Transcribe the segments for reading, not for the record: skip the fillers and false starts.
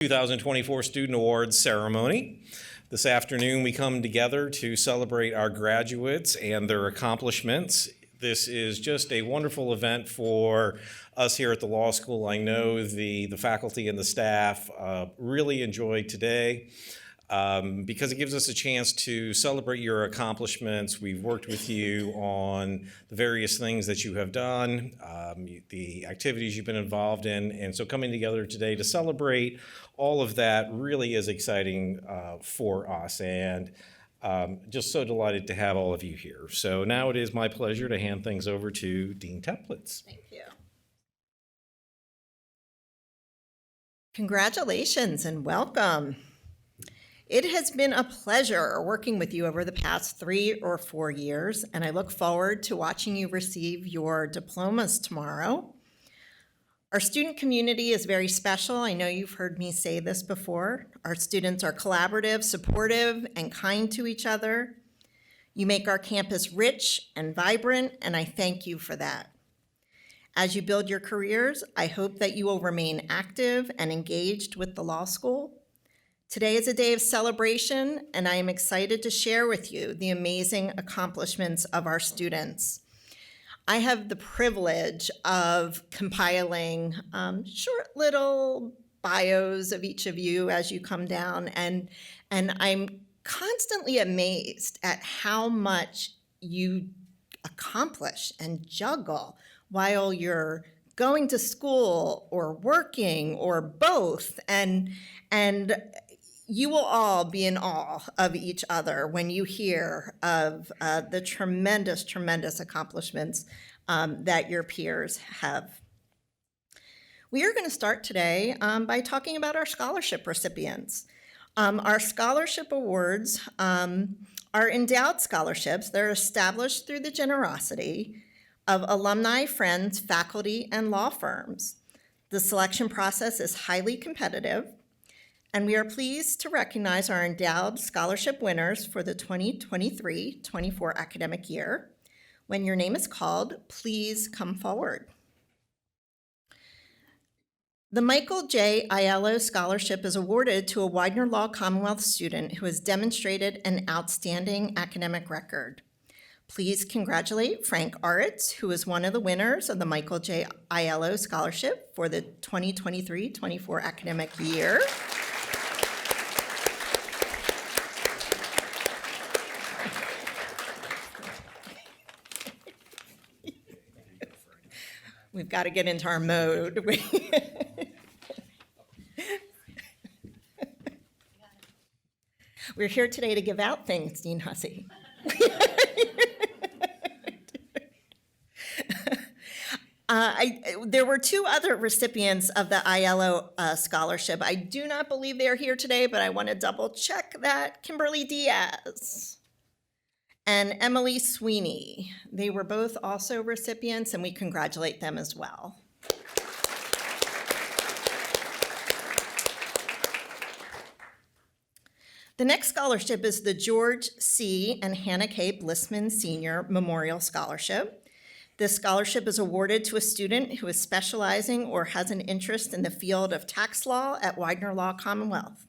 2024 Student Awards ceremony. This afternoon we come together to celebrate our graduates and their accomplishments. This is just a wonderful event for us here at the law school. I know the faculty and the staff really enjoyed today because it gives us a chance to celebrate your accomplishments. We've worked with you on the various things that you have done, the activities you've been involved in, and so coming together today to celebrate all of that really is exciting for us, and just so delighted to have all of you here. So now it is my pleasure to hand things over to Dean Teplitz. Thank you. Congratulations and welcome. It has been a pleasure working with you over the past 3 or 4 years, and I look forward to watching you receive your diplomas tomorrow. Our student community is very special. I know you've heard me say this before. Our students are collaborative, supportive, and kind to each other. You make our campus rich and vibrant, and I thank you for that. As you build your careers, I hope that you will remain active and engaged with the law school. Today is a day of celebration, and I am excited to share with you the amazing accomplishments of our students. I have the privilege of compiling short little bios of each of you as you come down, and I'm constantly amazed at how much you accomplish and juggle while you're going to school or working or both, and you will all be in awe of each other when you hear of the tremendous, tremendous accomplishments that your peers have. We are going to start today by talking about our scholarship recipients. Our scholarship awards are endowed scholarships. They're established through the generosity of alumni, friends, faculty, and law firms. The selection process is highly competitive, and we are pleased to recognize our endowed scholarship winners for the 2023-24 academic year. When your name is called, please come forward. The Michael J. Aiello Scholarship is awarded to a Widener Law Commonwealth student who has demonstrated an outstanding academic record. Please congratulate Frank Aritz, who is one of the winners of the Michael J. Aiello Scholarship for the 2023-24 academic year. We've got to get into our mode. We're here today to give out things, Dean Hussey. There were 2 other recipients of the Aiello Scholarship. I do not believe they're here today, but I want to double check that. Kimberly Diaz and Emily Sweeney. They were both also recipients, and we congratulate them as well. The next scholarship is the George C. and Hannah K. Blissman Senior Memorial Scholarship. This scholarship is awarded to a student who is specializing or has an interest in the field of tax law at Widener Law Commonwealth.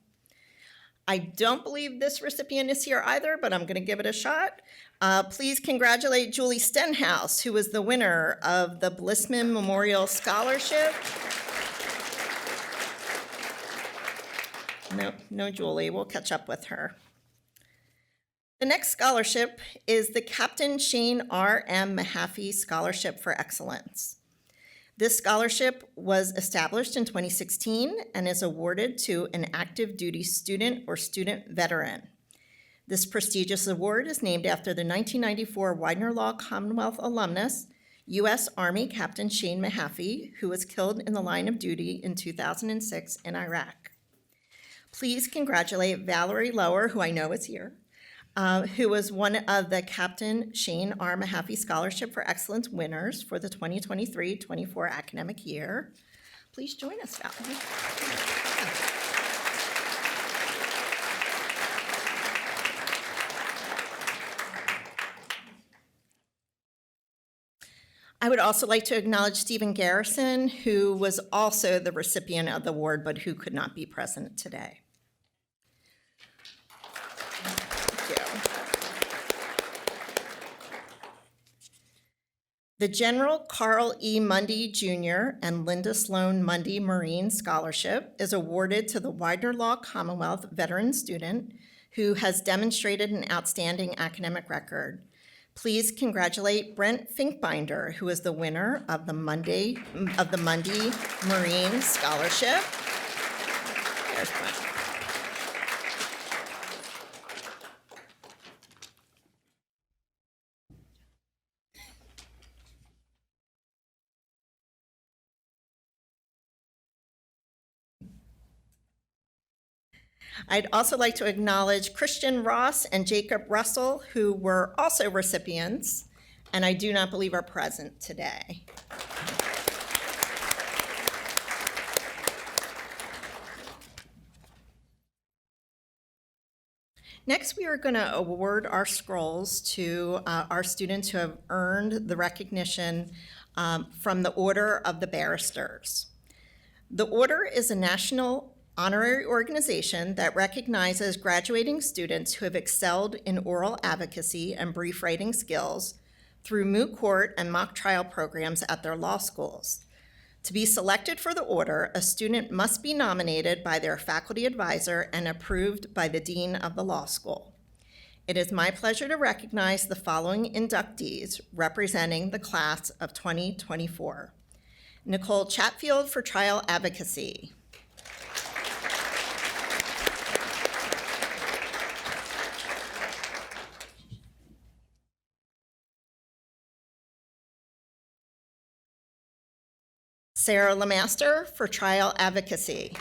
I don't believe this recipient is here either, but I'm going to give it a shot. Please congratulate Julie Stenhouse, who is the winner of the Blissman Memorial Scholarship. No, Julie, we'll catch up with her. The next scholarship is the Captain Shane R.M. Mahaffey Scholarship for Excellence. This scholarship was established in 2016 and is awarded to an active duty student or student veteran. This prestigious award is named after the 1994 Widener Law Commonwealth alumnus, U.S. Army Captain Shane Mahaffey, who was killed in the line of duty in 2006 in Iraq. Please congratulate Valerie Lower, who I know is here, who was one of the Captain Shane R. Mahaffey Scholarship for Excellence winners for the 2023-24 academic year. Please join us, Valerie. I would also like to acknowledge Stephen Garrison, who was also the recipient of the award, but who could not be present today. Thank you. The General Carl E. Mundy Jr. and Linda Sloan Mundy Marine Scholarship is awarded to the Widener Law Commonwealth veteran student who has demonstrated an outstanding academic record. Please congratulate Brent Finkbinder, who is the winner of the Mundy Marine Scholarship. There's Brent. I'd also like to acknowledge Christian Ross and Jacob Russell, who were also recipients, and I do not believe are present today. Next, we are going to award our scrolls to our students who have earned the recognition from the Order of the Barristers. The Order is a national honorary organization that recognizes graduating students who have excelled in oral advocacy and brief writing skills through moot court and mock trial programs at their law schools. To be selected for the order, a student must be nominated by their faculty advisor and approved by the dean of the law school. It is my pleasure to recognize the following inductees representing the class of 2024. Nicole Chatfield for trial advocacy. Sarah Lemaster for trial advocacy.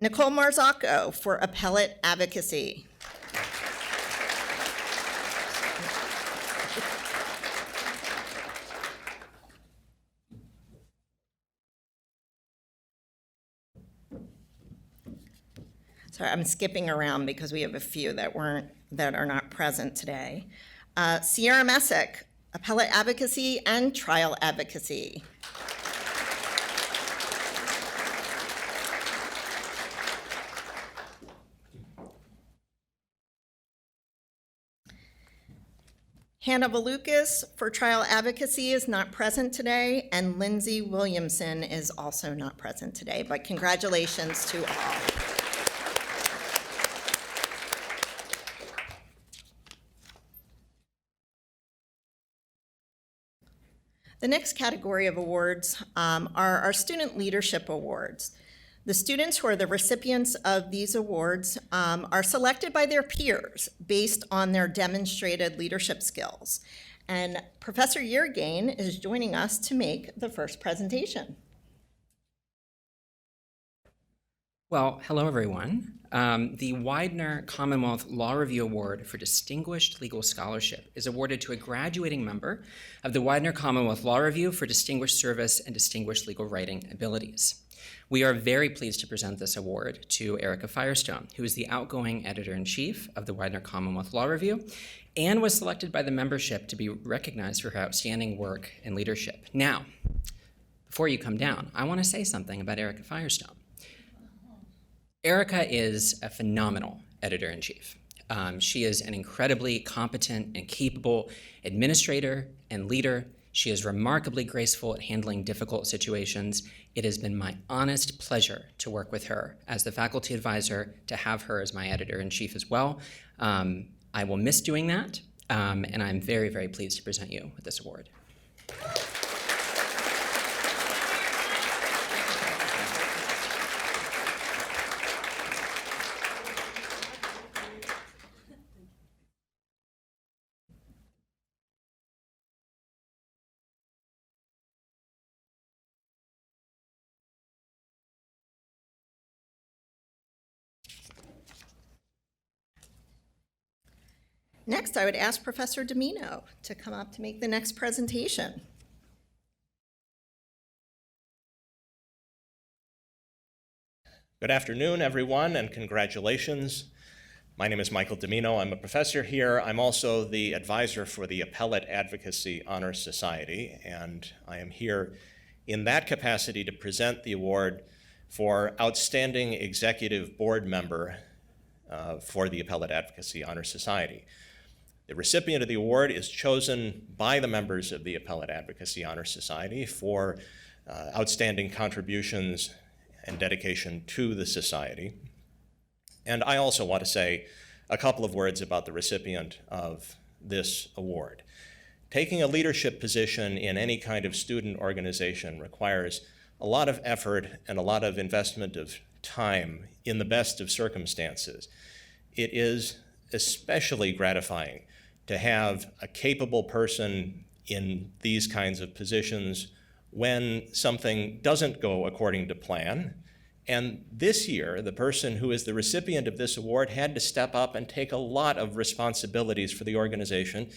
Nicole Marzocco for appellate advocacy. Sorry, I'm skipping around because we have a few that are not present today. Sierra Messick, appellate advocacy and trial advocacy. Hannah Valukas for trial advocacy is not present today, and Lindsay Williamson is also not present today, but congratulations to all. The next category of awards are our Student Leadership Awards. The students who are the recipients of these awards are selected by their peers based on their demonstrated leadership skills. And Professor Yergain is joining us to make the first presentation. Well, hello everyone. The Widener Commonwealth Law Review Award for Distinguished Legal Scholarship is awarded to a graduating member of the Widener Commonwealth Law Review for distinguished service and distinguished legal writing abilities. We are very pleased to present this award to Erica Firestone, who is the outgoing editor-in-chief of the Widener Commonwealth Law Review and was selected by the membership to be recognized for her outstanding work and leadership. Now, before you come down, I want to say something about Erica Firestone. Erica is a phenomenal editor-in-chief. She is an incredibly competent and capable administrator and leader. She is remarkably graceful at handling difficult situations. It has been my honest pleasure to work with her as the faculty advisor, to have her as my editor-in-chief as well. I will miss doing that, and I'm very, very pleased to present you with this award. Next, I would ask Professor Domino to come up to make the next presentation. Good afternoon, everyone, and congratulations. My name is Michael Domino. I'm a professor here. I'm also the advisor for the Appellate Advocacy Honor Society, and I am here in that capacity to present the award for Outstanding Executive Board Member for the Appellate Advocacy Honor Society. The recipient of the award is chosen by the members of the Appellate Advocacy Honor Society for outstanding contributions and dedication to the society. And I also want to say a couple of words about the recipient of this award. Taking a leadership position in any kind of student organization requires a lot of effort and a lot of investment of time in the best of circumstances. It is especially gratifying to have a capable person in these kinds of positions when something doesn't go according to plan. And this year, the person who is the recipient of this award had to step up and take a lot of responsibilities for the organization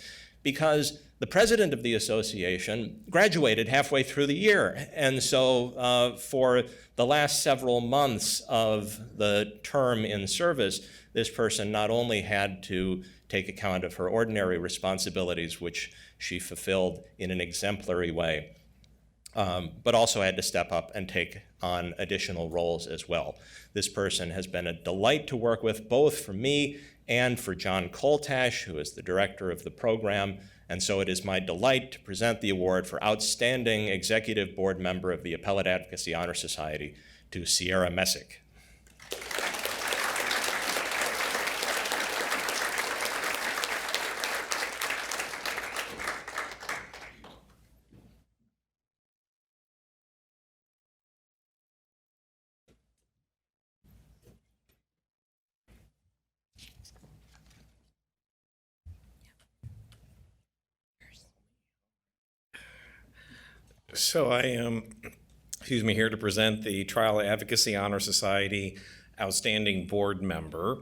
because the president of the association graduated halfway through the year. And so for the last several months of the term in service, this person not only had to take account of her ordinary responsibilities, which she fulfilled in an exemplary way, but also had to step up and take on additional roles as well. This person has been a delight to work with, both for me and for John Koltash, who is the director of the program. And so it is my delight to present the award for Outstanding Executive Board Member of the Appellate Advocacy Honor Society to Sierra Messick. So I am, here to present the Trial Advocacy Honor Society Outstanding Board Member.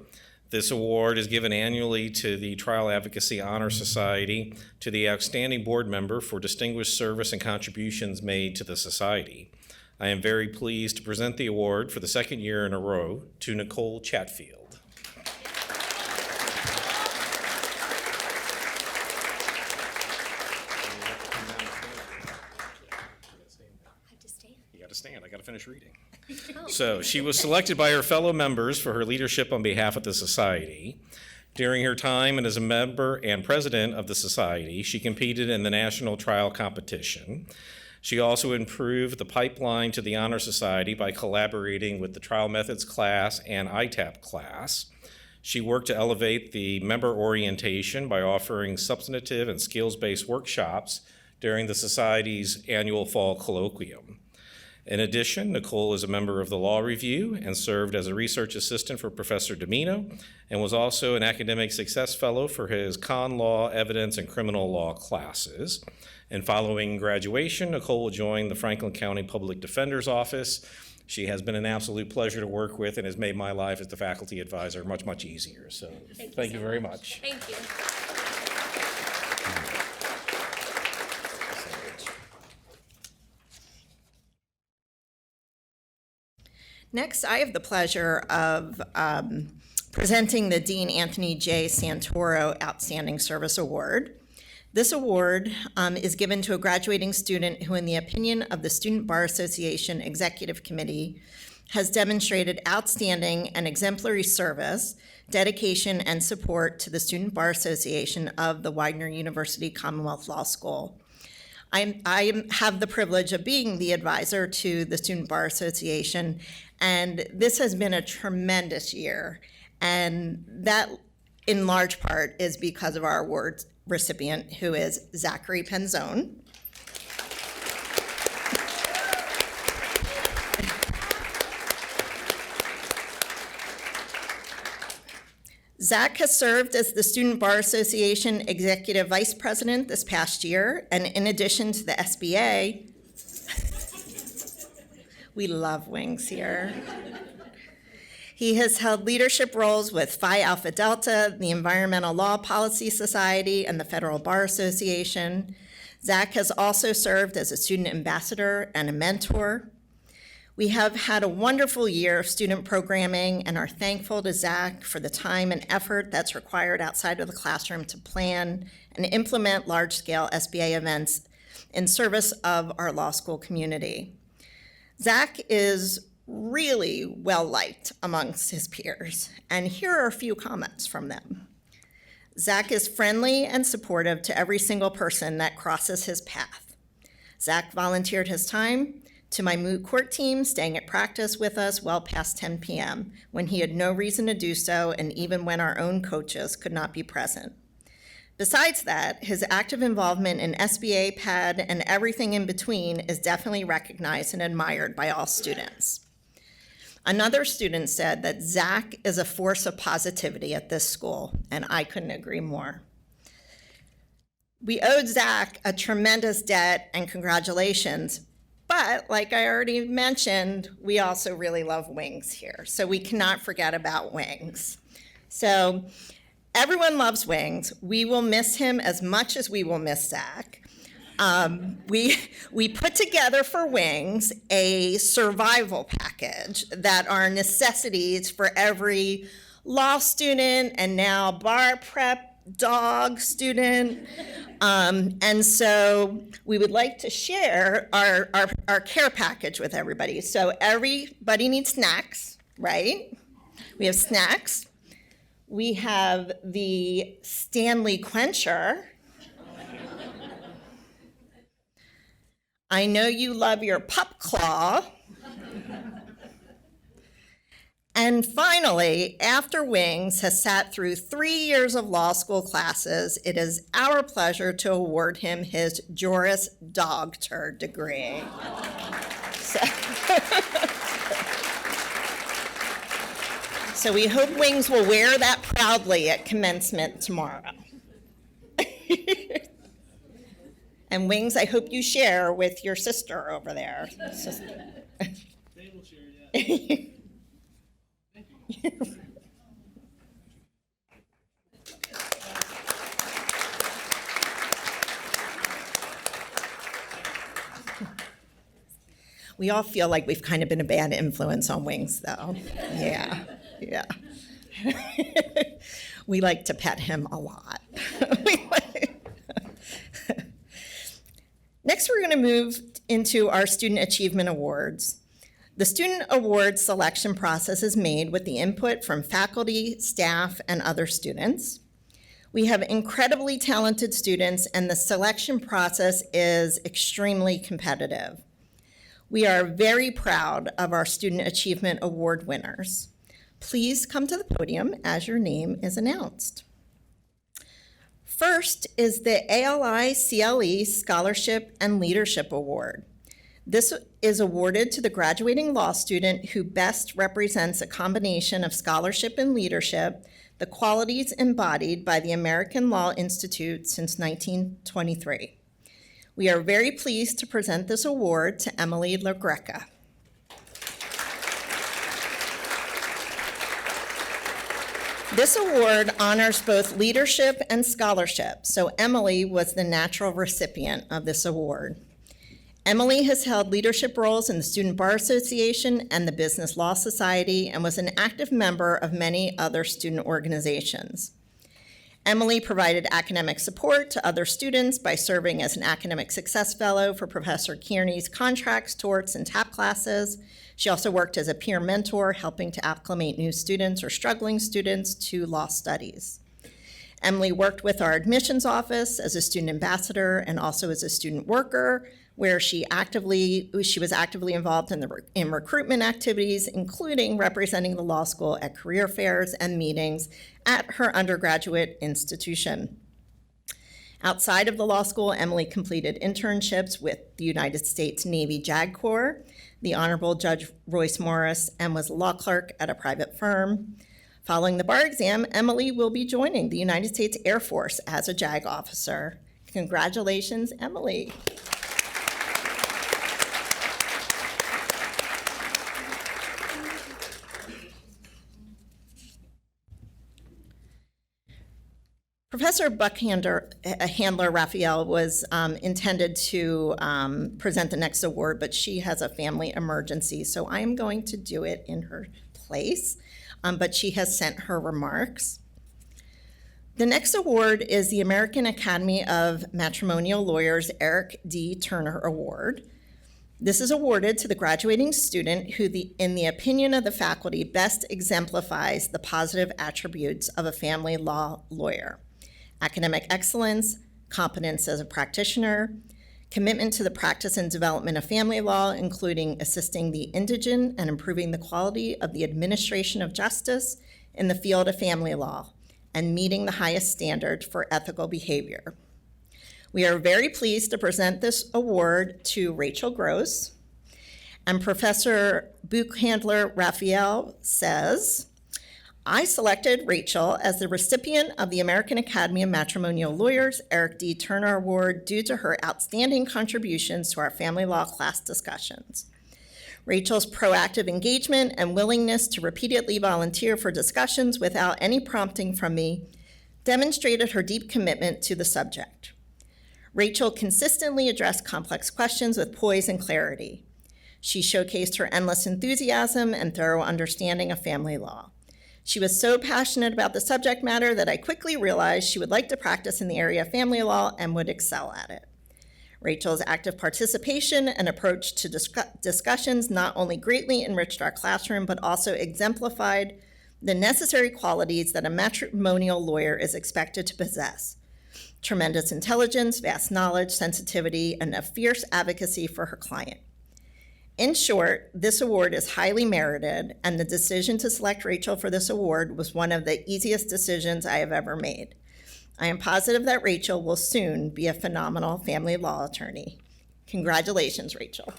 This award is given annually to the Trial Advocacy Honor Society to the Outstanding Board Member for distinguished service and contributions made to the Society. I am very pleased to present the award for the second year in a row to Nicole Chatfield. Stand. I got to finish reading. So she was selected by her fellow members for her leadership on behalf of the Society. During her time and as a member and president of the Society, she competed in the national trial competition. She also improved the pipeline to the Honor Society by collaborating with the Trial Methods class and ITAP class. She worked to elevate the member orientation by offering substantive and skills-based workshops during the Society's annual fall colloquium. In addition, Nicole is a member of the Law Review and served as a research assistant for Professor Domino and was also an academic success fellow for his con law, evidence, and criminal law classes. And following graduation, Nicole will join the Franklin County Public Defender's Office. She has been an absolute pleasure to work with and has made my life as the faculty advisor much, much easier. So thank you very much. Thank you. Next, I have the pleasure of presenting the Dean Anthony J. Santoro Outstanding Service Award. This award is given to a graduating student who, in the opinion of the Student Bar Association Executive Committee, has demonstrated outstanding and exemplary service, dedication, and support to the Student Bar Association of the Widener University Commonwealth Law School. I have the privilege of being the advisor to the Student Bar Association, and this has been a tremendous year. And that, in large part, is because of our award recipient, who is Zachary Penzone. Zach has served as the Student Bar Association Executive Vice President this past year, and in addition to the SBA, we love wings here. He has held leadership roles with Phi Alpha Delta, the Environmental Law Policy Society, and the Federal Bar Association. Zach has also served as a student ambassador and a mentor. We have had a wonderful year of student programming and are thankful to Zach for the time and effort that's required outside of the classroom to plan and implement large-scale SBA events in service of our law school community. Zach is really well-liked amongst his peers, and here are a few comments from them. Zach is friendly and supportive to every single person that crosses his path. Zach volunteered his time to my moot court team, staying at practice with us well past 10 p.m. when he had no reason to do so, and even when our own coaches could not be present. Besides that, his active involvement in SBA, PAD, and everything in between is definitely recognized and admired by all students. Another student said that Zach is a force of positivity at this school, and I couldn't agree more. We owed Zach a tremendous debt and congratulations, but like I already mentioned, we also really love wings here, so we cannot forget about wings. So everyone loves wings. We will miss him as much as we will miss Zach. We put together for Wings a survival package that are necessities for every law student and now bar prep dog student. And so we would like to share our care package with everybody. So everybody needs snacks, right? We have snacks. We have the Stanley Quencher. I know you love your Pup Claw. And finally, after Wings has sat through 3 years of law school classes, it is our pleasure to award him his Juris Doctor degree. So we hope Wings will wear that proudly at commencement tomorrow. And Wings, I hope you share with your sister over there. They will share, yeah. Thank you. We all feel like we've kind of been a bad influence on Wings, though. Yeah. We like to pet him a lot. Next, we're going to move into our Student Achievement Awards. The Student Awards selection process is made with the input from faculty, staff, and other students. We have incredibly talented students, and the selection process is extremely competitive. We are very proud of our Student Achievement Award winners. Please come to the podium as your name is announced. First is the ALI CLE Scholarship and Leadership Award. This is awarded to the graduating law student who best represents a combination of scholarship and leadership, the qualities embodied by the American Law Institute since 1923. We are very pleased to present this award to Emily LaGreca. This award honors both leadership and scholarship, so Emily was the natural recipient of this award. Emily has held leadership roles in the Student Bar Association and the Business Law Society and was an active member of many other student organizations. Emily provided academic support to other students by serving as an academic success fellow for Professor Kearney's contracts, torts, and TAP classes. She also worked as a peer mentor, helping to acclimate new students or struggling students to law studies. Emily worked with our admissions office as a student ambassador and also as a student worker, where she was actively involved in recruitment activities, including representing the law school at career fairs and meetings at her undergraduate institution. Outside of the law school, Emily completed internships with the United States Navy JAG Corps, the Honorable Judge Royce Morris, and was a law clerk at a private firm. Following the bar exam, Emily will be joining the United States Air Force as a JAG officer. Congratulations, Emily. Professor Handler Raphael was intended to present the next award, but she has a family emergency, so I am going to do it in her place, but she has sent her remarks. The next award is the American Academy of Matrimonial Lawyers Eric D. Turner Award. This is awarded to the graduating student who, in the opinion of the faculty, best exemplifies the positive attributes of a family law lawyer: academic excellence, competence as a practitioner, commitment to the practice and development of family law, including assisting the indigent and improving the quality of the administration of justice in the field of family law, and meeting the highest standard for ethical behavior. We are very pleased to present this award to Rachel Gross, and Professor Buchhandler Raphael says, I selected Rachel as the recipient of the American Academy of Matrimonial Lawyers Eric D. Turner Award due to her outstanding contributions to our family law class discussions. Rachel's proactive engagement and willingness to repeatedly volunteer for discussions without any prompting from me demonstrated her deep commitment to the subject. Rachel consistently addressed complex questions with poise and clarity. She showcased her endless enthusiasm and thorough understanding of family law. She was so passionate about the subject matter that I quickly realized she would like to practice in the area of family law and would excel at it. Rachel's active participation and approach to discussions not only greatly enriched our classroom, but also exemplified the necessary qualities that a matrimonial lawyer is expected to possess: tremendous intelligence, vast knowledge, sensitivity, and a fierce advocacy for her client. In short, this award is highly merited, and the decision to select Rachel for this award was one of the easiest decisions I have ever made. I am positive that Rachel will soon be a phenomenal family law attorney. Congratulations, Rachel.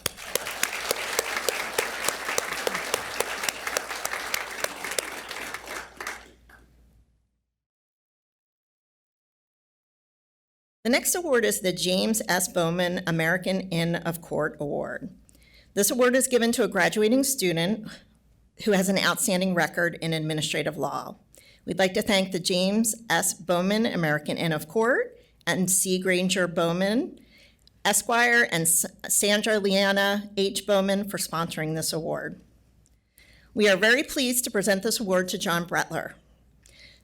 The next award is the James S. Bowman American Inn of Court Award. This award is given to a graduating student who has an outstanding record in administrative law. We'd like to thank the James S. Bowman American Inn of Court and C. Granger Bowman, Esquire, and Sandra Leanna H. Bowman for sponsoring this award. We are very pleased to present this award to John Bretler.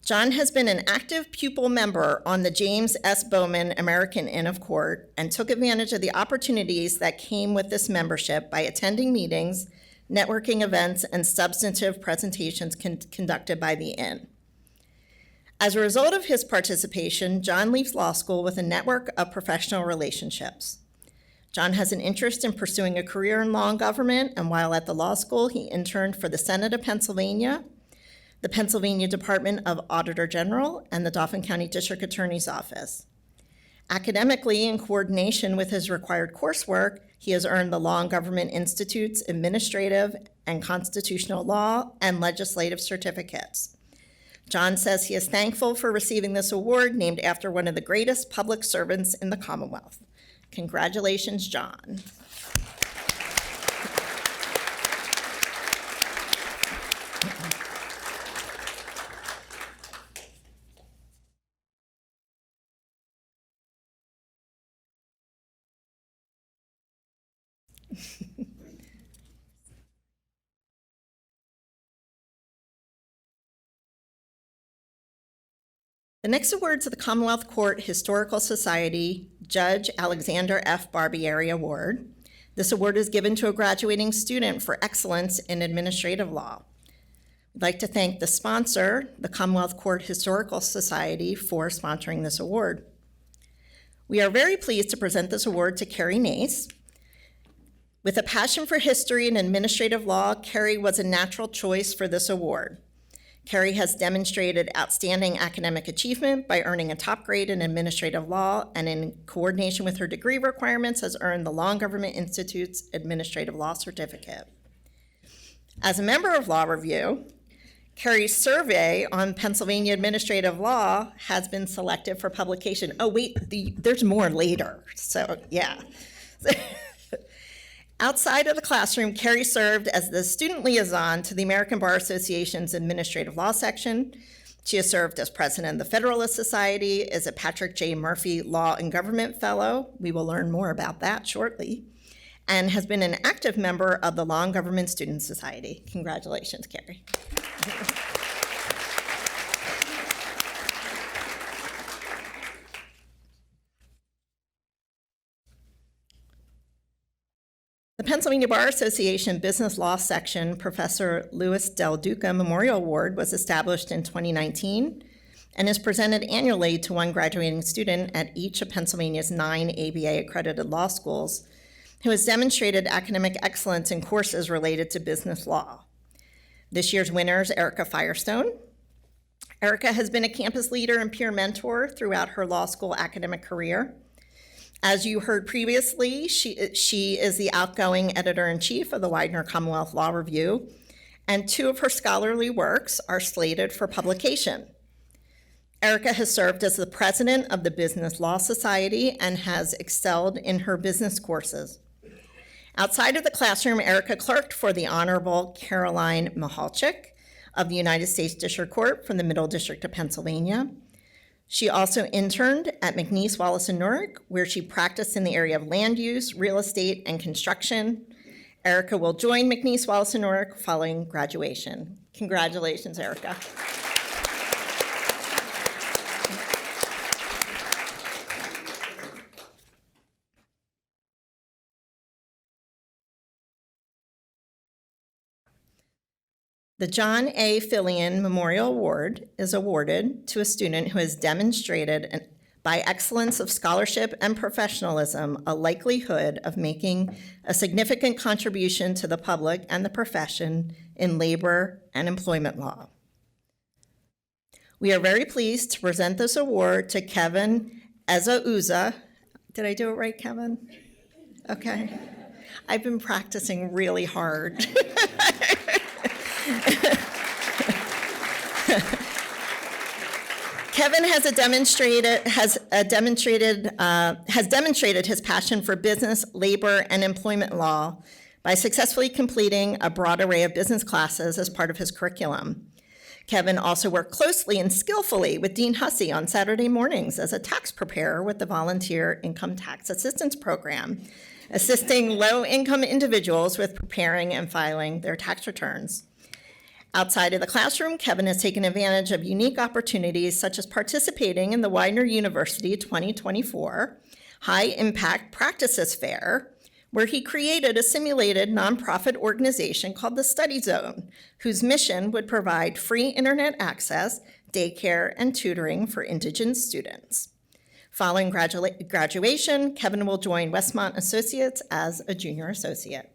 John has been an active pupil member on the James S. Bowman American Inn of Court and took advantage of the opportunities that came with this membership by attending meetings, networking events, and substantive presentations conducted by the Inn. As a result of his participation, John leaves law school with a network of professional relationships. John has an interest in pursuing a career in law and government, and while at the law school, he interned for the Senate of Pennsylvania, the Pennsylvania Department of Auditor General, and the Dauphin County District Attorney's Office. Academically, in coordination with his required coursework, he has earned the Law and Government Institute's Administrative and Constitutional Law and Legislative certificates. John says he is thankful for receiving this award named after one of the greatest public servants in the Commonwealth. Congratulations, John. The next award is the Commonwealth Court Historical Society Judge Alexander F. Barbieri Award. This award is given to a graduating student for excellence in administrative law. I'd like to thank the sponsor, the Commonwealth Court Historical Society, for sponsoring this award. We are very pleased to present this award to Carrie Nace. With a passion for history and administrative law, Carrie was a natural choice for this award. Carrie has demonstrated outstanding academic achievement by earning a top grade in administrative law, and in coordination with her degree requirements has earned the Law and Government Institute's Administrative Law Certificate. As a member of Law Review, Carrie's survey on Pennsylvania administrative law has been selected for publication. Oh wait, there's more later, so yeah. Outside of the classroom, Carrie served as the student liaison to the American Bar Association's Administrative Law section. She has served as president of the Federalist Society, is a Patrick J. Murphy Law and Government Fellow. We will learn more about that shortly. And has been an active member of the Law and Government Student Society. Congratulations, Carrie. The Pennsylvania Bar Association Business Law Section Professor Louis Del Duca Memorial Award was established in 2019 and is presented annually to one graduating student at each of Pennsylvania's 9 ABA-accredited law schools who has demonstrated academic excellence in courses related to business law. This year's winner is Erica Firestone. Erica has been a campus leader and peer mentor throughout her law school academic career. As you heard previously, she is the outgoing editor-in-chief of the Widener Commonwealth Law Review, and 2 of her scholarly works are slated for publication. Erica has served as the president of the Business Law Society and has excelled in her business courses. Outside of the classroom, Erica clerked for the Honorable Caroline Mihalchik of the United States District Court from the Middle District of Pennsylvania. She also interned at McNeese, Wallace & Newrick, where she practiced in the area of land use, real estate, and construction. Erica will join McNeese, Wallace & Newrick following graduation. Congratulations, Erica. The John A. Fillion Memorial Award is awarded to a student who has demonstrated, by excellence of scholarship and professionalism, a likelihood of making a significant contribution to the public and the profession in labor and employment law. We are very pleased to present this award to Kevin Ezauza. Did I do it right, Kevin? Okay. I've been practicing really hard. Kevin has demonstrated his passion for business, labor, and employment law by successfully completing a broad array of business classes as part of his curriculum. Kevin also worked closely and skillfully with Dean Hussey on Saturday mornings as a tax preparer with the Volunteer Income Tax Assistance Program, assisting low-income individuals with preparing and filing their tax returns. Outside of the classroom, Kevin has taken advantage of unique opportunities such as participating in the Widener University 2024 High Impact Practices Fair, where he created a simulated nonprofit organization called the Study Zone, whose mission would provide free internet access, daycare, and tutoring for indigent students. Following graduation, Kevin will join Westmont Associates as a junior associate.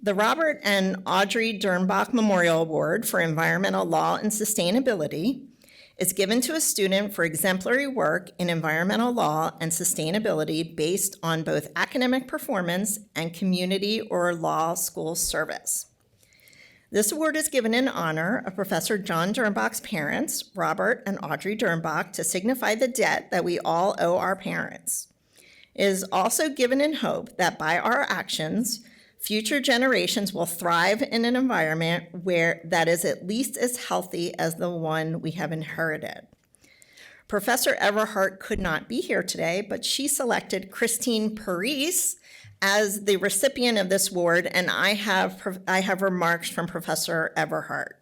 The Robert and Audrey Dernbach Memorial Award for Environmental Law and Sustainability is given to a student for exemplary work in environmental law and sustainability based on both academic performance and community or law school service. This award is given in honor of Professor John Dernbach's parents, Robert and Audrey Dernbach, to signify the debt that we all owe our parents. It is also given in hope that by our actions, future generations will thrive in an environment that is at least as healthy as the one we have inherited. Professor Everhart could not be here today, but she selected Christine Paris as the recipient of this award, and I have remarks from Professor Everhart.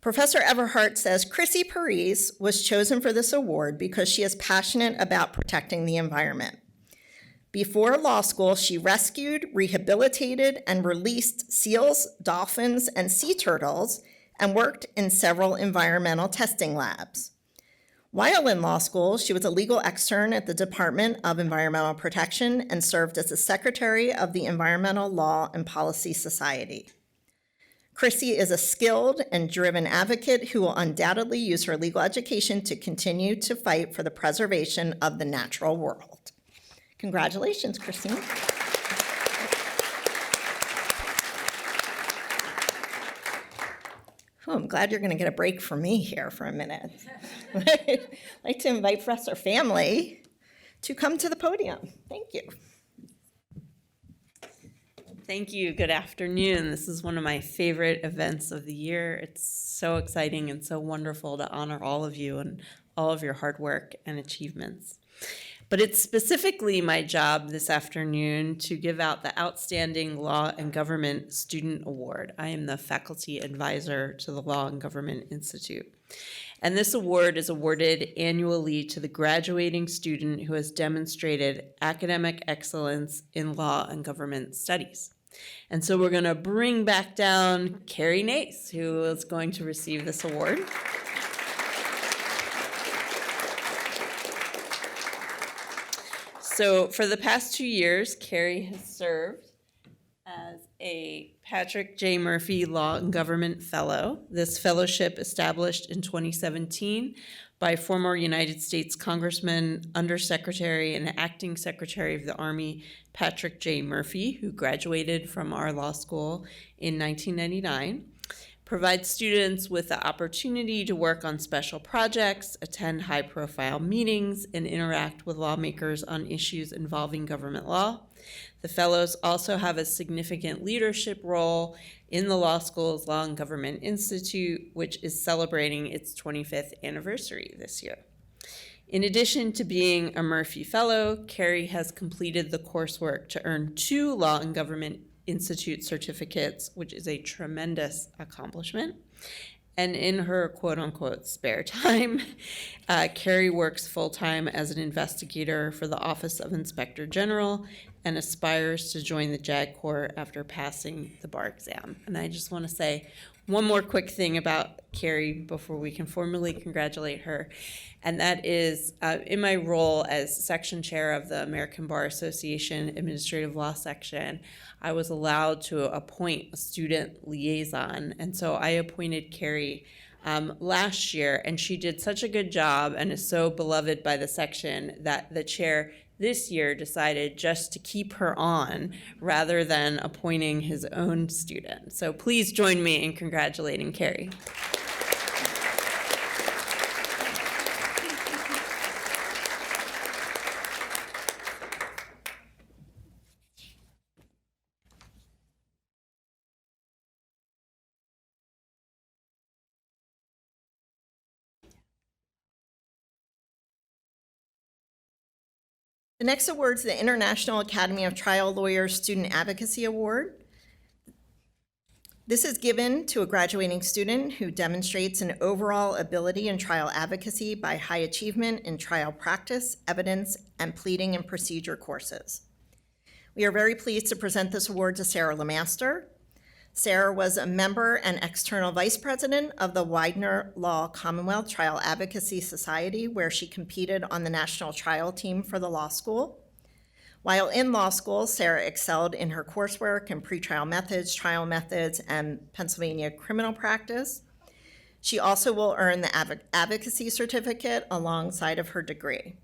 Professor Everhart says Chrissy Paris was chosen for this award because she is passionate about protecting the environment. Before law school, she rescued, rehabilitated, and released seals, dolphins, and sea turtles, and worked in several environmental testing labs. While in law school, she was a legal extern at the Department of Environmental Protection and served as the secretary of the Environmental Law and Policy Society. Chrissy is a skilled and driven advocate who will undoubtedly use her legal education to continue to fight for the preservation of the natural world. Congratulations, Christine. Oh, I'm glad you're going to get a break from me here for a minute. I'd like to invite Professor Family to come to the podium. Thank you. Thank you. Good afternoon. This is one of my favorite events of the year. It's so exciting and so wonderful to honor all of you and all of your hard work and achievements. But it's specifically my job this afternoon to give out the Outstanding Law and Government Student Award. I am the faculty advisor to the Law and Government Institute. And this award is awarded annually to the graduating student who has demonstrated academic excellence in law and government studies. And so we're going to bring back down Carrie Nace, who is going to receive this award. So for the past 2 years, Carrie has served as a Patrick J. Murphy Law and Government Fellow. This fellowship established in 2017 by former United States Congressman, Undersecretary, and Acting Secretary of the Army, Patrick J. Murphy, who graduated from our law school in 1999. Provides students with the opportunity to work on special projects, attend high-profile meetings, and interact with lawmakers on issues involving government law. The fellows also have a significant leadership role in the law school's Law and Government Institute, which is celebrating its 25th anniversary this year. In addition to being a Murphy Fellow, Carrie has completed the coursework to earn 2 Law and Government Institute certificates, which is a tremendous accomplishment. And in her quote-unquote spare time, Carrie works full-time as an investigator for the Office of Inspector General and aspires to join the JAG Corps after passing the bar exam. And I just want to say one more quick thing about Carrie before we can formally congratulate her, and that is in my role as section chair of the American Bar Association Administrative Law Section, I was allowed to appoint a student liaison, and so I appointed Carrie last year, and she did such a good job and is so beloved by the section that the chair this year decided just to keep her on rather than appointing his own student. So please join me in congratulating Carrie. The next award is the International Academy of Trial Lawyers Student Advocacy Award. This is given to a graduating student who demonstrates an overall ability in trial advocacy by high achievement in trial practice, evidence, and pleading and procedure courses. We are very pleased to present this award to Sarah Lemaster. Sarah was a member and external vice president of the Widener Law Commonwealth Trial Advocacy Society, where she competed on the national trial team for the law school. While in law school, Sarah excelled in her coursework in pretrial methods, trial methods, and Pennsylvania criminal practice. She also will earn the advocacy certificate alongside of her degree.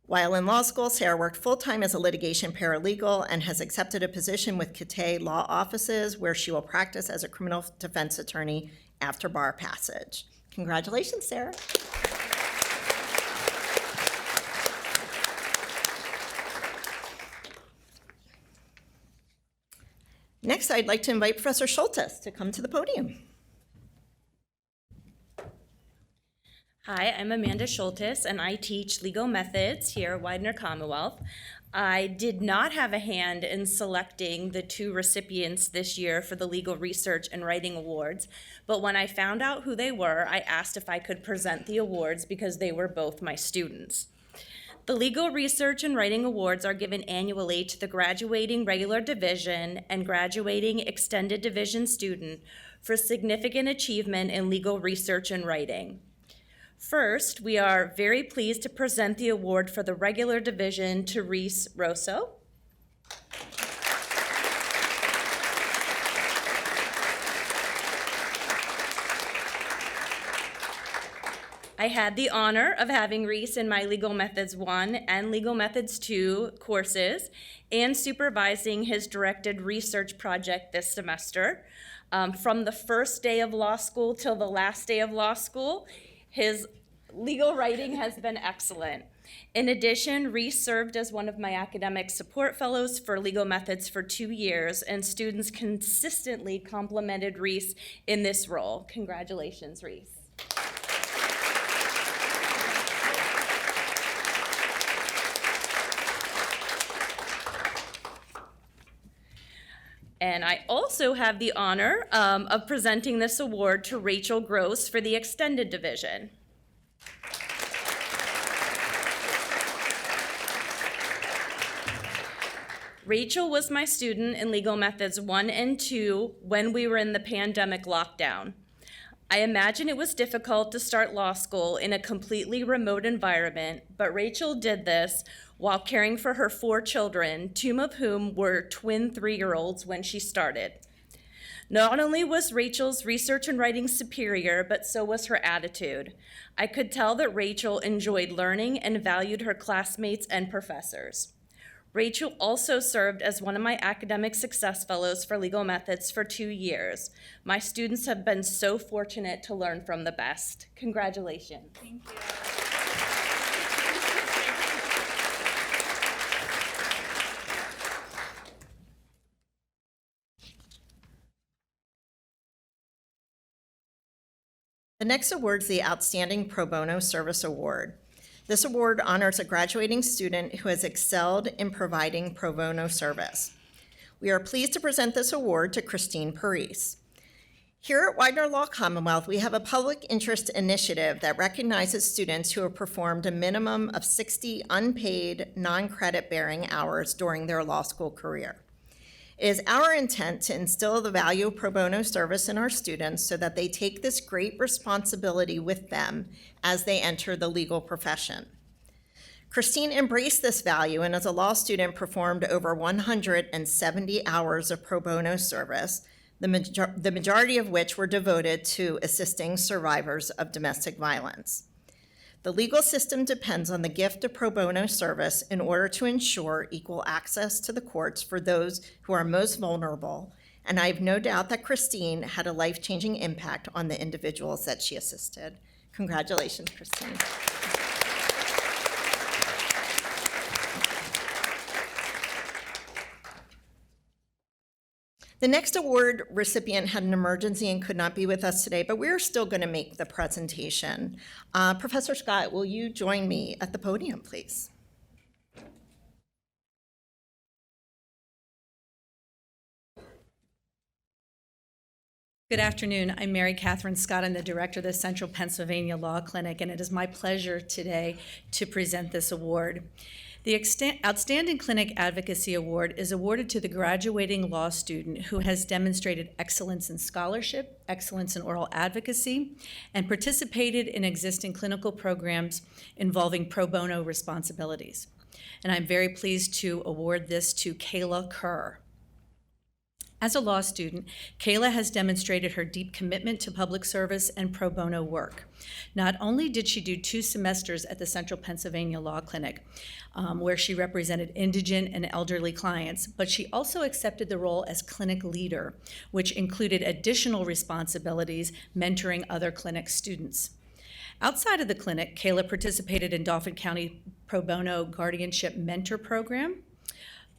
While in law school, Sarah worked full-time as a litigation paralegal and has accepted a position with Cathay Law Offices, where she will practice as a criminal defense attorney after bar passage. Congratulations, Sarah. Next, I'd like to invite Professor Schultes to come to the podium. Hi, I'm Amanda Schultes, and I teach legal methods here at Widener Commonwealth. I did not have a hand in selecting the 2 recipients this year for the Legal Research and Writing Awards, but when I found out who they were, I asked if I could present the awards because they were both my students. The Legal Research and Writing Awards are given annually to the graduating regular division and graduating extended division student for significant achievement in legal research and writing. First, we are very pleased to present the award for the regular division to Reese Rosso. I had the honor of having Reese in my Legal Methods 1 and Legal Methods 2 courses and supervising his directed research project this semester. From the first day of law school till the last day of law school, his Legal writing has been excellent. In addition, Reese served as one of my academic support fellows for Legal Methods for 2 years, and students consistently complimented Reese in this role. Congratulations, Reese. And I also have the honor of presenting this award to Rachel Gross for the Extended Division. Rachel was my student in Legal Methods 1 and 2 when we were in the pandemic lockdown. I imagine it was difficult to start law school in a completely remote environment, but Rachel did this while caring for her 4 children, 2 of whom were twin 3-year-olds when she started. Not only was Rachel's research and writing superior, but so was her attitude. I could tell that Rachel enjoyed learning and valued her classmates and professors. Rachel also served as one of my academic success fellows for Legal Methods for 2 years. My students have been so fortunate to learn from the best. Congratulations. Thank you. The next award is the Outstanding Pro Bono Service Award. This award honors a graduating student who has excelled in providing pro bono service. We are pleased to present this award to Christine Parise. Here at Widener Law Commonwealth, we have a public interest initiative that recognizes students who have performed a minimum of 60 unpaid, non-credit bearing hours during their law school career. It is our intent to instill the value of pro bono service in our students so that they take this great responsibility with them as they enter the legal profession. Christine embraced this value and as a law student performed over 170 hours of pro bono service, the majority of which were devoted to assisting survivors of domestic violence. The legal system depends on the gift of pro bono service in order to ensure equal access to the courts for those who are most vulnerable, and I have no doubt that Christine had a life-changing impact on the individuals that she assisted. Congratulations, Christine. The next award recipient had an emergency and could not be with us today, but we're still going to make the presentation. Professor Scott, will you join me at the podium, please? Good afternoon. I'm Mary Catherine Scott. I'm the director of the Central Pennsylvania Law Clinic, and it is my pleasure today to present this award. The Outstanding Clinic Advocacy Award is awarded to the graduating law student who has demonstrated excellence in scholarship, excellence in oral advocacy, and participated in existing clinical programs involving pro bono responsibilities. And I'm very pleased to award this to Kayla Kerr. As a law student, Kayla has demonstrated her deep commitment to public service and pro bono work. Not only did she do 2 semesters at the Central Pennsylvania Law Clinic, where she represented indigent and elderly clients, but she also accepted the role as clinic leader, which included additional responsibilities mentoring other clinic students. Outside of the clinic, Kayla participated in Dauphin County Pro Bono Guardianship Mentor Program,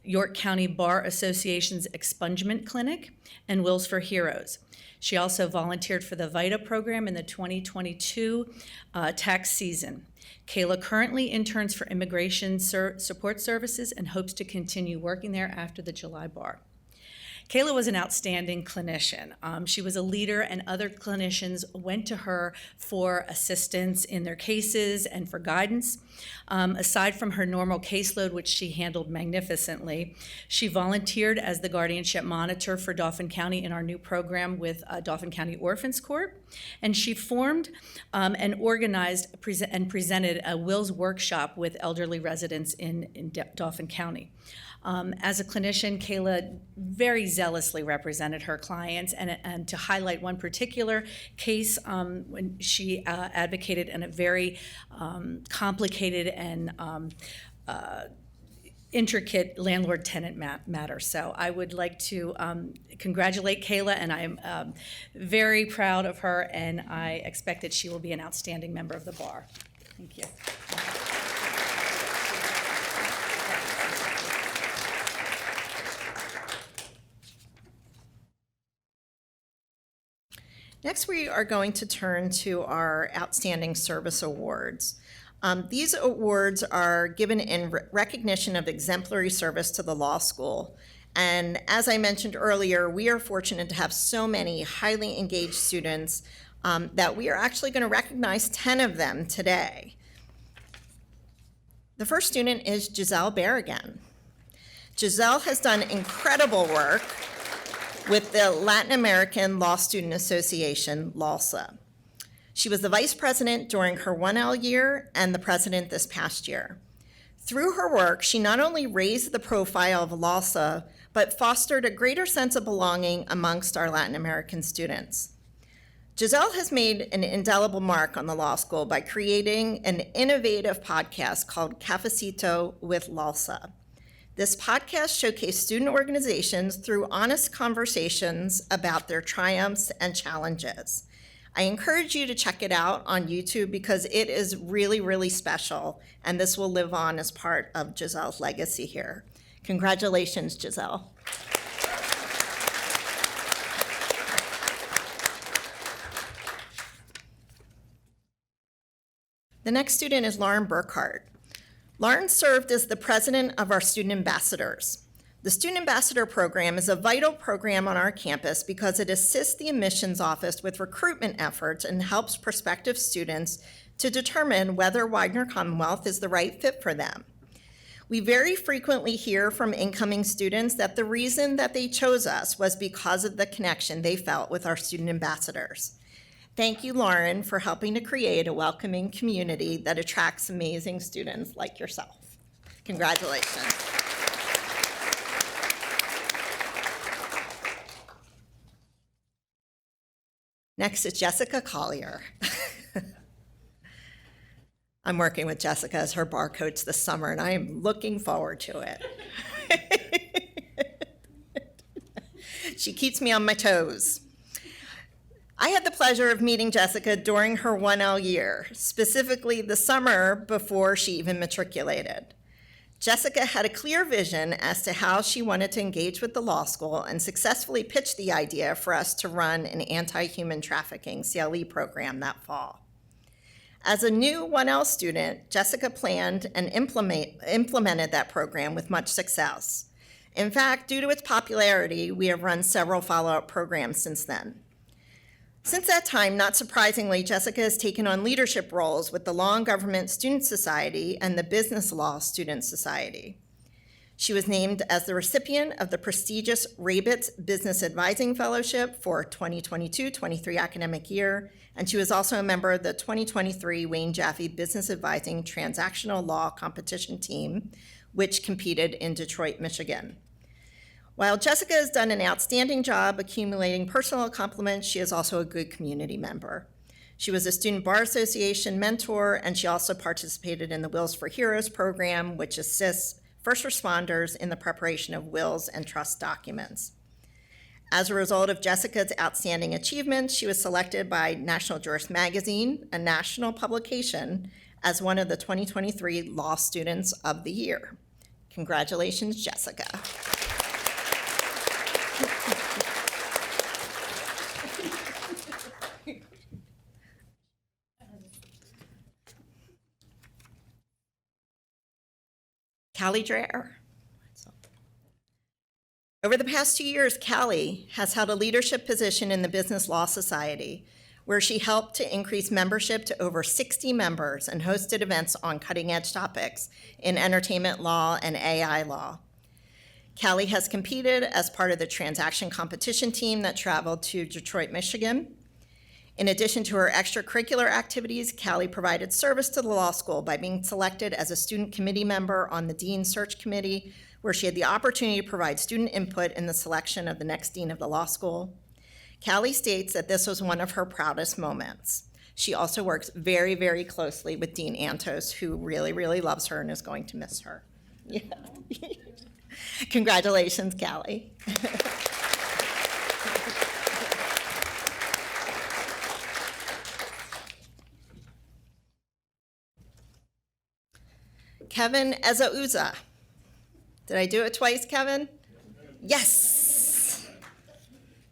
York County Bar Association's Expungement Clinic, and Wills for Heroes. She also volunteered for the VITA program in the 2022 tax season. Kayla currently interns for Immigration Support Services and hopes to continue working there after the July bar. Kayla was an outstanding clinician. She was a leader, and other clinicians went to her for assistance in their cases and for guidance. Aside from her normal caseload, which she handled magnificently, she volunteered as the guardianship monitor for Dauphin County in our new program with Dauphin County Orphans Court. And she formed and organized and presented a wills workshop with elderly residents in Dauphin County. As a clinician, Kayla very zealously represented her clients, and to highlight one particular case, when she advocated in a very complicated and intricate landlord-tenant matter. So I would like to congratulate Kayla, and I'm very proud of her, and I expect that she will be an outstanding member of the bar. Thank you. Next, we are going to turn to our Outstanding Service Awards. These awards are given in recognition of exemplary service to the law school. And as I mentioned earlier, we are fortunate to have so many highly engaged students that we are actually going to recognize 10 of them today. The first student is Giselle Berrigan. Giselle has done incredible work with the Latin American Law Student Association, LALSA. She was the vice president during her 1L year and the president this past year. Through her work, she not only raised the profile of LALSA, but fostered a greater sense of belonging amongst our Latin American students. Giselle has made an indelible mark on the law school by creating an innovative podcast called Cafecito with LALSA. This podcast showcased student organizations through honest conversations about their triumphs and challenges. I encourage you to check it out on YouTube because it is really, really special, and this will live on as part of Giselle's legacy here. Congratulations, Giselle. The next student is Lauren Burkhart. Lauren served as the president of our student ambassadors. The Student Ambassador Program is a vital program on our campus because it assists the admissions office with recruitment efforts and helps prospective students to determine whether Widener Commonwealth is the right fit for them. We very frequently hear from incoming students that the reason that they chose us was because of the connection they felt with our student ambassadors. Thank you, Lauren, for helping to create a welcoming community that attracts amazing students like yourself. Congratulations. Next is Jessica Collier. I'm working with Jessica as her bar coach this summer, and I am looking forward to it. She keeps me on my toes. I had the pleasure of meeting Jessica during her 1L year, specifically the summer before she even matriculated. Jessica had a clear vision as to how she wanted to engage with the law school and successfully pitched the idea for us to run an anti-human trafficking CLE program that fall. As a new 1L student, Jessica planned and implemented that program with much success. In fact, due to its popularity, we have run several follow-up programs since then. Since that time, not surprisingly, Jessica has taken on leadership roles with the Law and Government Student Society and the Business Law Student Society. She was named as the recipient of the prestigious Rabitz Business Advising Fellowship for 2022-23 academic year, and she was also a member of the 2023 Wayne Jaffe Business Advising Transactional Law Competition Team, which competed in Detroit, Michigan. While Jessica has done an outstanding job accumulating personal accomplishments, she is also a good community member. She was a Student Bar Association mentor, and she also participated in the Wills for Heroes program, which assists first responders in the preparation of wills and trust documents. As a result of Jessica's outstanding achievements, she was selected by National Jurist Magazine, a national publication, as one of the 2023 Law Students of the Year. Congratulations, Jessica. Callie Dreher. Over the past 2 years, Callie has held a leadership position in the Business Law Society, where she helped to increase membership to over 60 members and hosted events on cutting-edge topics in entertainment law and AI law. Callie has competed as part of the transaction competition team that traveled to Detroit, Michigan. In addition to her extracurricular activities, Callie provided service to the law school by being selected as a student committee member on the Dean Search Committee, where she had the opportunity to provide student input in the selection of the next dean of the law school. Callie states that this was one of her proudest moments. She also works very, very closely with Dean Antos, who really, really loves her and is going to miss her. Yeah. Congratulations, Callie. Kevin Ezauza. Did I do it twice, Kevin? Yes.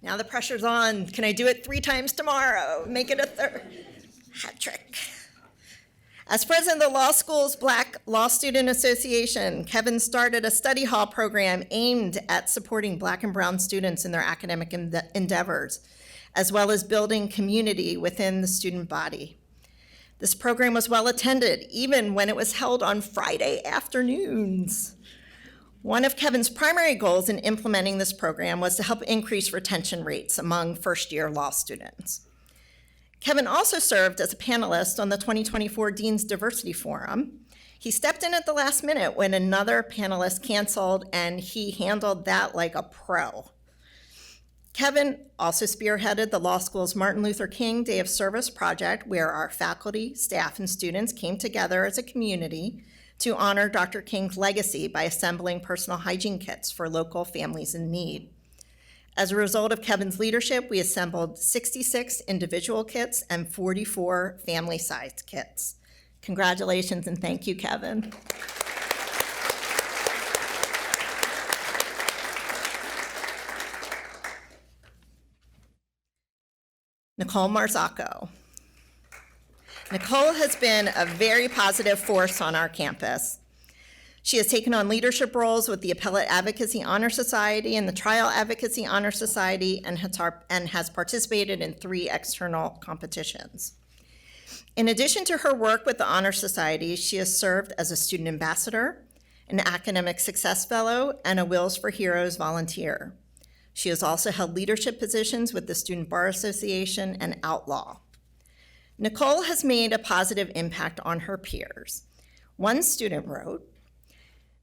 Now the pressure's on. Can I do it 3 times tomorrow? Make it a third hat trick. As president of the law school's Black Law Student Association, Kevin started a study hall program aimed at supporting Black and brown students in their academic endeavors, as well as building community within the student body. This program was well attended, even when it was held on Friday afternoons. One of Kevin's primary goals in implementing this program was to help increase retention rates among first-year law students. Kevin also served as a panelist on the 2024 Dean's Diversity Forum. He stepped in at the last minute when another panelist canceled, and he handled that like a pro. Kevin also spearheaded the law school's Martin Luther King Day of Service project, where our faculty, staff, and students came together as a community to honor Dr. King's legacy by assembling personal hygiene kits for local families in need. As a result of Kevin's leadership, we assembled 66 individual kits and 44 family-sized kits. Congratulations and thank you, Kevin. Nicole Marzocco. Nicole has been a very positive force on our campus. She has taken on leadership roles with the Appellate Advocacy Honor Society and the Trial Advocacy Honor Society and has participated in 3 external competitions. In addition to her work with the Honor Society, she has served as a student ambassador, an academic success fellow, and a Wills for Heroes volunteer. She has also held leadership positions with the Student Bar Association and Outlaw. Nicole has made a positive impact on her peers. One student wrote,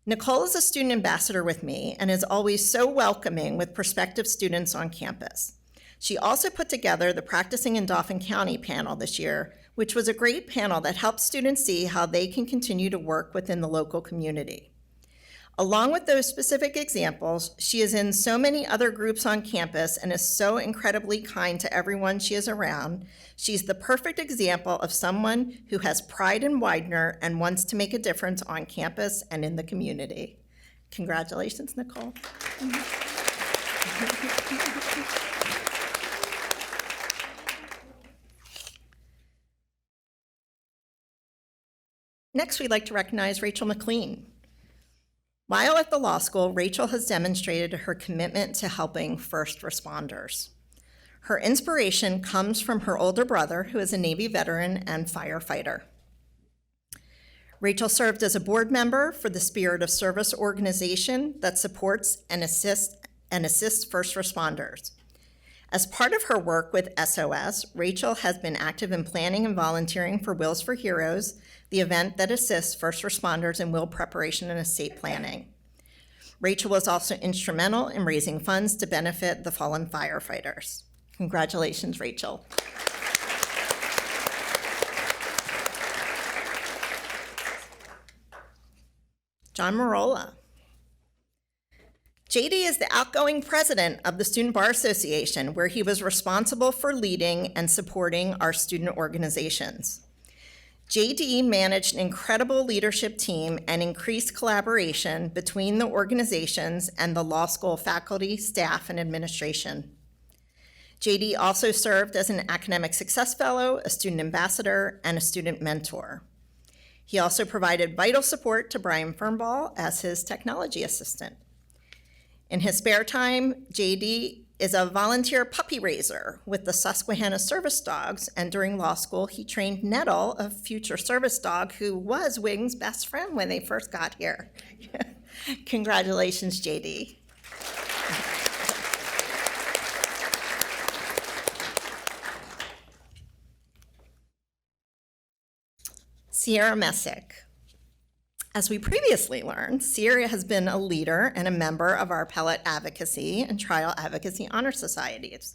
"Nicole is a student ambassador with me and is always so welcoming with prospective students on campus. She also put together the Practicing in Dauphin County panel this year, which was a great panel that helped students see how they can continue to work within the local community. Along with those specific examples, she is in so many other groups on campus and is so incredibly kind to everyone she is around. She's the perfect example of someone who has pride in Widener and wants to make a difference on campus and in the community." Congratulations, Nicole. Next, we'd like to recognize Rachel McLean. While at the law school, Rachel has demonstrated her commitment to helping first responders. Her inspiration comes from her older brother, who is a Navy veteran and firefighter. Rachel served as a board member for the Spirit of Service organization that supports and assists first responders. As part of her work with SOS, Rachel has been active in planning and volunteering for Wills for Heroes, the event that assists first responders in will preparation and estate planning. Rachel was also instrumental in raising funds to benefit the fallen firefighters. Congratulations, Rachel. John Marola. JD is the outgoing president of the Student Bar Association, where he was responsible for leading and supporting our student organizations. JD managed an incredible leadership team and increased collaboration between the organizations and the law school faculty, staff, and administration. JD also served as an academic success fellow, a student ambassador, and a student mentor. He also provided vital support to Brian Fernball as his technology assistant. In his spare time, JD is a volunteer puppy raiser with the Susquehanna Service Dogs, and during law school, he trained Nettle, a future service dog who was Wing's best friend when they first got here. Congratulations, JD. Sierra Messick. As we previously learned, Sierra has been a leader and a member of our Appellate Advocacy and Trial Advocacy Honor Societies.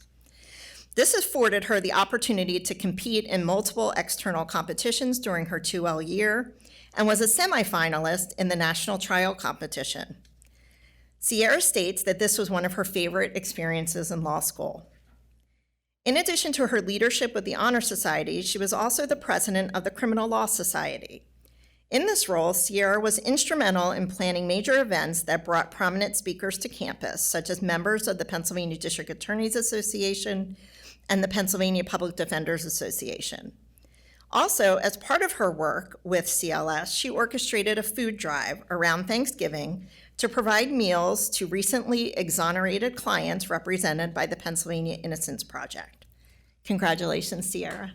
This afforded her the opportunity to compete in multiple external competitions during her 2L year and was a semifinalist in the national trial competition. Sierra states that this was one of her favorite experiences in law school. In addition to her leadership with the Honor Society, she was also the president of the Criminal Law Society. In this role, Sierra was instrumental in planning major events that brought prominent speakers to campus, such as members of the Pennsylvania District Attorneys Association and the Pennsylvania Public Defenders Association. Also, as part of her work with CLS, she orchestrated a food drive around Thanksgiving to provide meals to recently exonerated clients represented by the Pennsylvania Innocence Project. Congratulations, Sierra.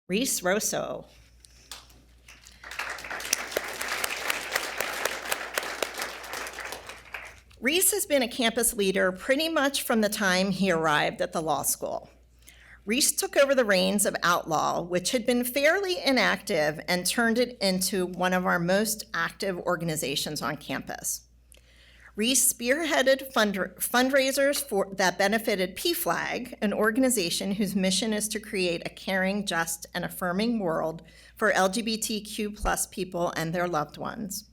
Reese Rosso. Reese has been a campus leader pretty much from the time he arrived at the law school. Reese took over the reins of Outlaw, which had been fairly inactive, and turned it into one of our most active organizations on campus. Reese spearheaded fundraisers that benefited PFLAG, an organization whose mission is to create a caring, just, and affirming world for LGBTQ+ people and their loved ones.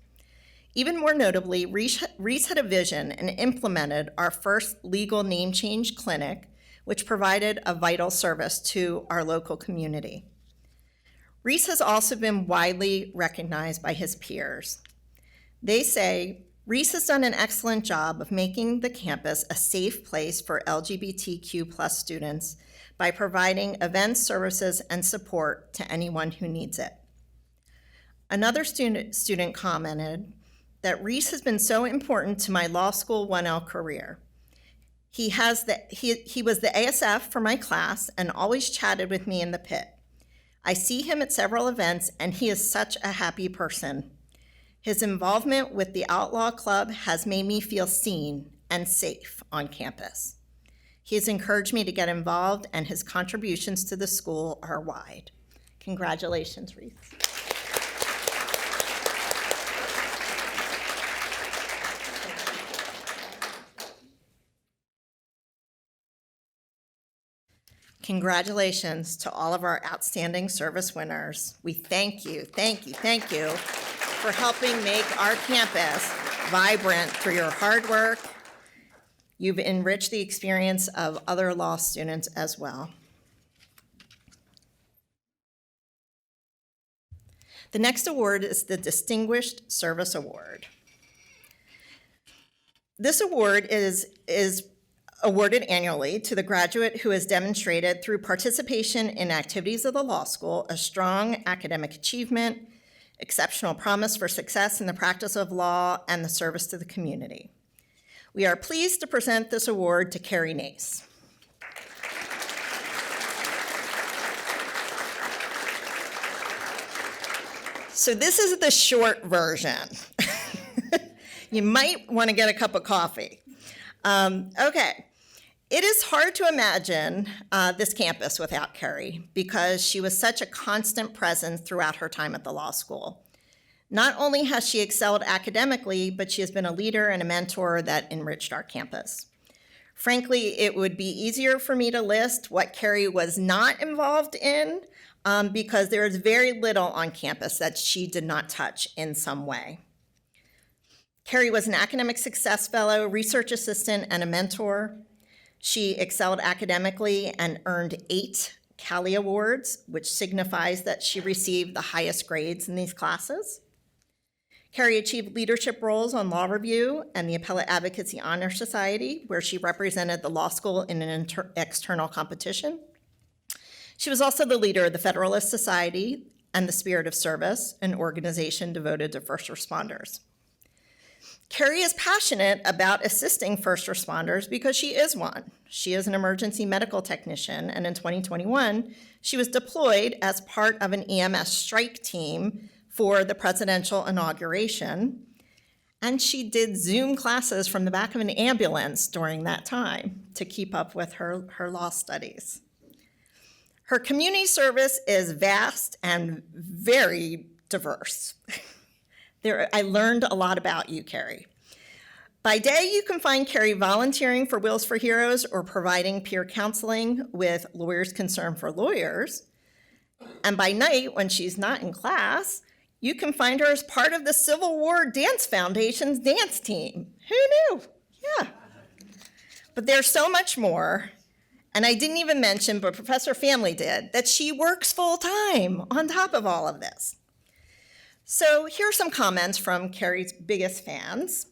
Even more notably, Reese had a vision and implemented our first legal name change clinic, which provided a vital service to our local community. Reese has also been widely recognized by his peers. They say, Reese has done an excellent job of making the campus a safe place for LGBTQ+ students by providing events, services, and support to anyone who needs it. Another student commented that Reese has been so important to my law school 1L career. He was the ASF for my class and always chatted with me in the pit. I see him at several events, and he is such a happy person. His involvement with the Outlaw Club has made me feel seen and safe on campus. He has encouraged me to get involved, and his contributions to the school are wide. Congratulations, Reese. Congratulations to all of our outstanding service winners. We thank you for helping make our campus vibrant through your hard work. You've enriched the experience of other law students as well. The next award is the Distinguished Service Award. This award is awarded annually to the graduate who has demonstrated through participation in activities of the law school a strong academic achievement, exceptional promise for success in the practice of law, and the service to the community. We are pleased to present this award to Carrie Nace. So this is the short version. You might want to get a cup of coffee. Okay. It is hard to imagine this campus without Carrie because she was such a constant presence throughout her time at the law school. Not only has she excelled academically, but she has been a leader and a mentor that enriched our campus. Frankly, it would be easier for me to list what Carrie was not involved in because there is very little on campus that she did not touch in some way. Carrie was an academic success fellow, research assistant, and a mentor. She excelled academically and earned 8 Cali Awards, which signifies that she received the highest grades in these classes. Carrie achieved leadership roles on Law Review and the Appellate Advocacy Honor Society, where she represented the law school in an external competition. She was also the leader of the Federalist Society and the Spirit of Service, an organization devoted to first responders. Carrie is passionate about assisting first responders because she is one. She is an emergency medical technician, and in 2021, she was deployed as part of an EMS strike team for the presidential inauguration, and she did Zoom classes from the back of an ambulance during that time to keep up with her law studies. Her community service is vast and very diverse. I learned a lot about you, Carrie. By day, you can find Carrie volunteering for Wheels for Heroes or providing peer counseling with Lawyers Concerned for Lawyers. And by night, when she's not in class, you can find her as part of the Civil War Dance Foundation's dance team. Who knew? Yeah. But there's so much more. And I didn't even mention, but Professor Family did, that she works full-time on top of all of this. So here are some comments from Carrie's biggest fans.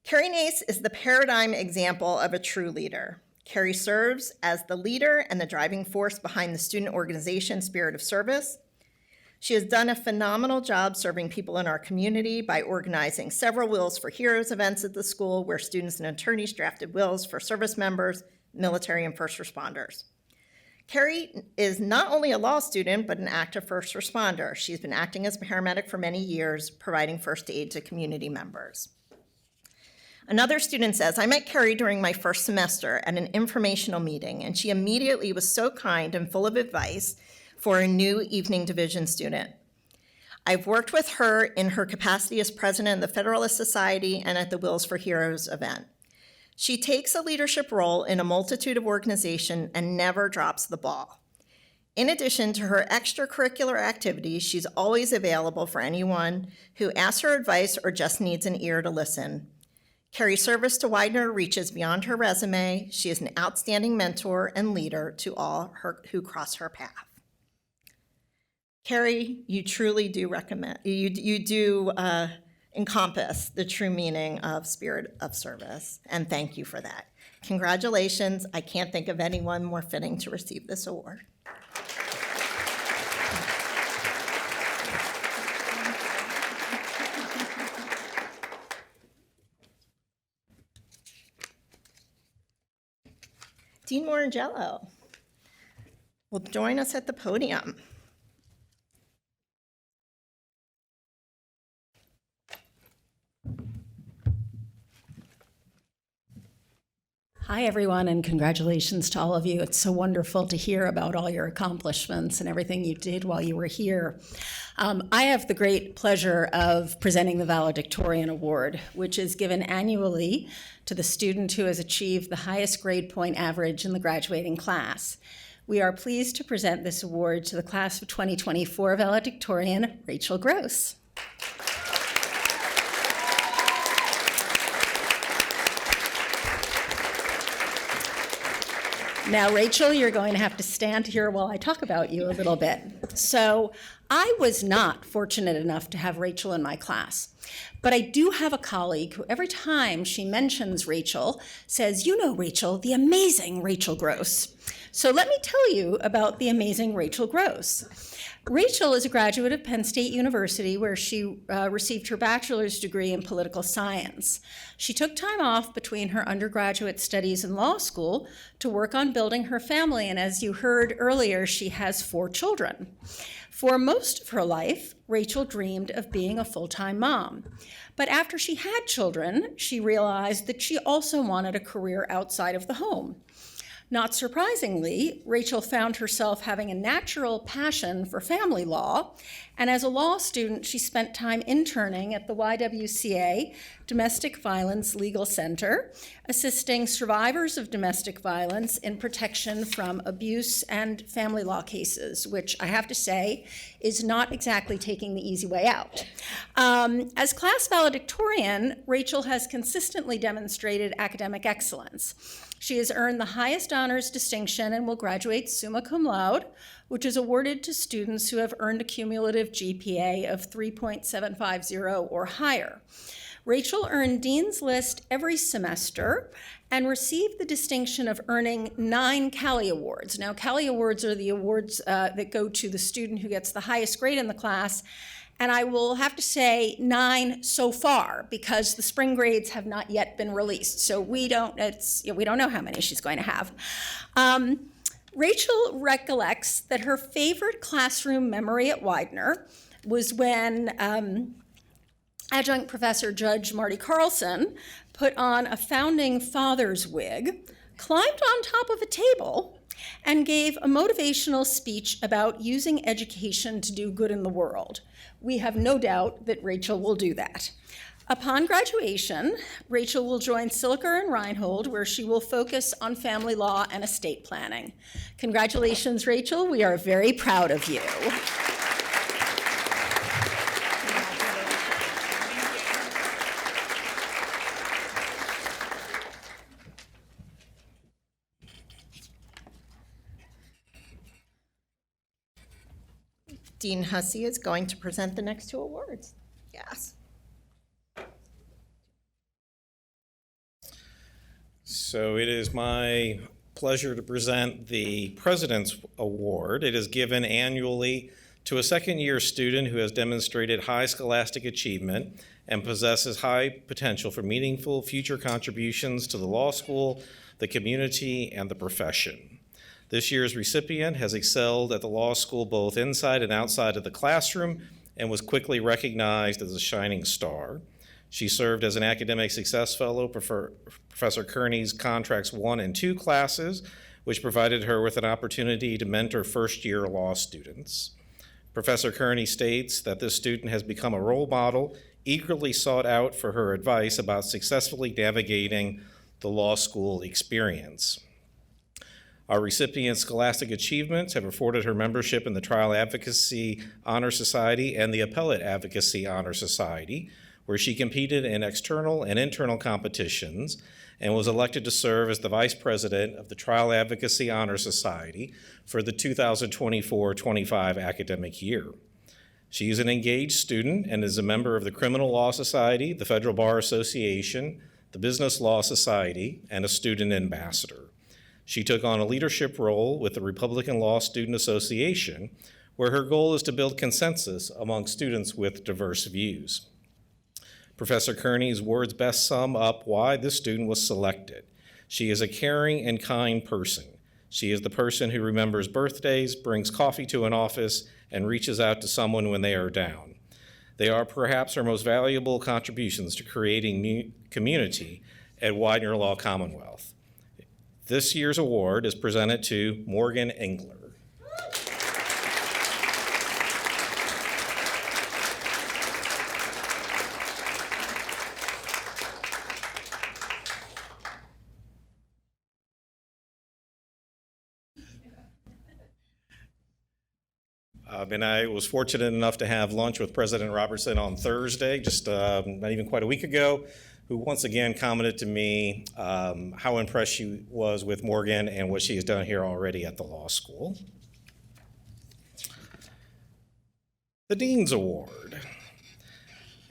Carrie Nace is the paradigm example of a true leader. Carrie serves as the leader and the driving force behind the student organization Spirit of Service. She has done a phenomenal job serving people in our community by organizing several Wheels for Heroes events at the school where students and attorneys drafted wills for service members, military, and first responders. Carrie is not only a law student, but an active first responder. She's been acting as a paramedic for many years, providing first aid to community members. Another student says, I met Carrie during my first semester at an informational meeting, and she immediately was so kind and full of advice for a new evening division student. I've worked with her in her capacity as president of the Federalist Society and at the Wheels for Heroes event. She takes a leadership role in a multitude of organizations and never drops the ball. In addition to her extracurricular activities, she's always available for anyone who asks her advice or just needs an ear to listen. Carrie's service to Widener reaches beyond her resume. She is an outstanding mentor and leader to all who cross her path. Carrie, you truly do encompass the true meaning of Spirit of Service, and thank you for that. Congratulations. I can't think of anyone more fitting to receive this award. Dean Morangello will join us at the podium. Hi, everyone, and congratulations to all of you. It's so wonderful to hear about all your accomplishments and everything you did while you were here. I have the great pleasure of presenting the Valedictorian Award, which is given annually to the student who has achieved the highest grade point average in the graduating class. We are pleased to present this award to the class of 2024 valedictorian, Rachel Gross. Now, Rachel, you're going to have to stand here while I talk about you a little bit. So I was not fortunate enough to have Rachel in my class, but I do have a colleague who every time she mentions Rachel says, you know Rachel, the amazing Rachel Gross. So let me tell you about the amazing Rachel Gross. Rachel is a graduate of Penn State University where she received her bachelor's degree in political science. She took time off between her undergraduate studies in law school to work on building her family, and as you heard earlier, she has 4 children. For most of her life, Rachel dreamed of being a full-time mom. But after she had children, she realized that she also wanted a career outside of the home. Not surprisingly, Rachel found herself having a natural passion for family law, and as a law student, she spent time interning at the YWCA Domestic Violence Legal Center, assisting survivors of domestic violence in protection from abuse and family law cases, which I have to say is not exactly taking the easy way out. As class valedictorian, Rachel has consistently demonstrated academic excellence. She has earned the highest honors distinction and will graduate summa cum laude, which is awarded to students who have earned a cumulative GPA of 3.750 or higher. Rachel earned Dean's List every semester and received the distinction of earning 9 Cali Awards. Now, Cali Awards are the awards that go to the student who gets the highest grade in the class, and I will have to say 9 so far because the spring grades have not yet been released. So we don't know how many she's going to have. Rachel recollects that her favorite classroom memory at Widener was when adjunct professor Judge Marty Carlson put on a founding father's wig, climbed on top of a table, and gave a motivational speech about using education to do good in the world. We have no doubt that Rachel will do that. Upon graduation, Rachel will join Silker and Reinhold, where she will focus on family law and estate planning. Congratulations, Rachel. We are very proud of you. Dean Hussey is going to present the next two awards. Yes. So it is my pleasure to present the President's Award. It is given annually to a second-year student who has demonstrated high scholastic achievement and possesses high potential for meaningful future contributions to the law school, the community, and the profession. This year's recipient has excelled at the law school both inside and outside of the classroom and was quickly recognized as a shining star. She served as an academic success fellow for Professor Kearney's Contracts 1 and 2 classes, which provided her with an opportunity to mentor first-year law students. Professor Kearney states that this student has become a role model, eagerly sought out for her advice about successfully navigating the law school experience. Our recipient's scholastic achievements have afforded her membership in the Trial Advocacy Honor Society and the Appellate Advocacy Honor Society, where she competed in external and internal competitions and was elected to serve as the Vice President of the Trial Advocacy Honor Society for the 2024-25 academic year. She is an engaged student and is a member of the Criminal Law Society, the Federal Bar Association, the Business Law Society, and a student ambassador. She took on a leadership role with the Republican Law Student Association, where her goal is to build consensus among students with diverse views. Professor Kearney's words best sum up why this student was selected. She is a caring and kind person. She is the person who remembers birthdays, brings coffee to an office, and reaches out to someone when they are down. They are perhaps her most valuable contributions to creating community at Widener Law Commonwealth. This year's award is presented to Morgan Engler. And I was fortunate enough to have lunch with President Robertson on Thursday, just not even quite a week ago, who once again commented to me how impressed she was with Morgan and what she has done here already at the law school. The Dean's Award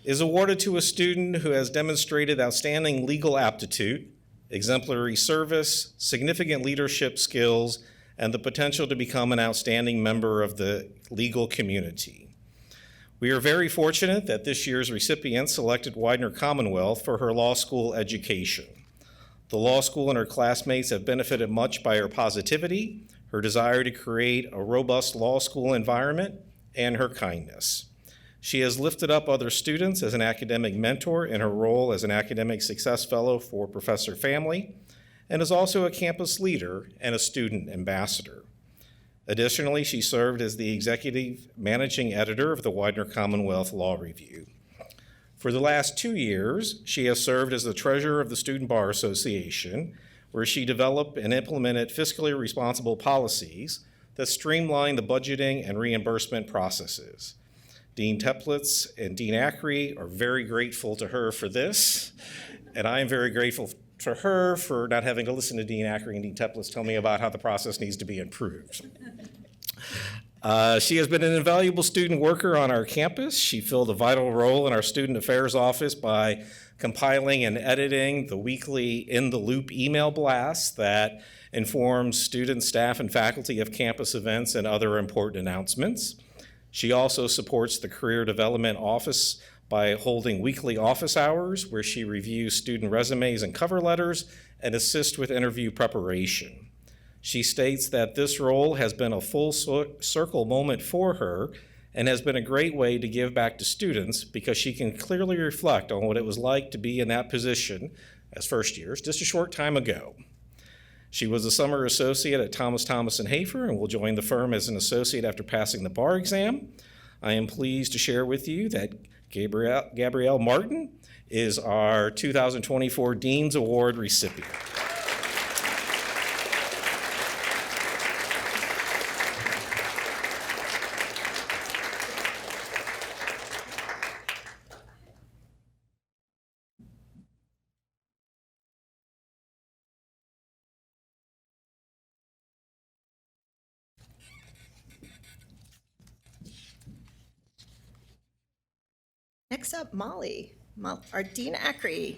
is awarded to a student who has demonstrated outstanding legal aptitude, exemplary service, significant leadership skills, and the potential to become an outstanding member of the legal community. We are very fortunate that this year's recipient selected Widener Commonwealth for her law school education. The law school and her classmates have benefited much by her positivity, her desire to create a robust law school environment, and her kindness. She has lifted up other students as an academic mentor in her role as an academic success fellow for Professor Family, and is also a campus leader and a student ambassador. Additionally, she served as the executive managing editor of the Widener Commonwealth Law Review. For the last 2 years, she has served as the treasurer of the Student Bar Association, where she developed and implemented fiscally responsible policies that streamline the budgeting and reimbursement processes. Dean Teplitz and Dean Ackery are very grateful to her for this, and I am very grateful to her for not having to listen to Dean Ackery and Dean Teplitz tell me about how the process needs to be improved. She has been an invaluable student worker on our campus. She filled a vital role in our student affairs office by compiling and editing the weekly In the Loop email blast that informs students, staff, and faculty of campus events and other important announcements. She also supports the Career Development Office by holding weekly office hours where she reviews student resumes and cover letters and assists with interview preparation. She states that this role has been a full circle moment for her and has been a great way to give back to students because she can clearly reflect on what it was like to be in that position as first years just a short time ago. She was a summer associate at Thomas & Hafer and will join the firm as an associate after passing the bar exam. I am pleased to share with you that Gabrielle Martin is our 2024 Dean's Award recipient. Next up, Molly. Our Dean Ackrey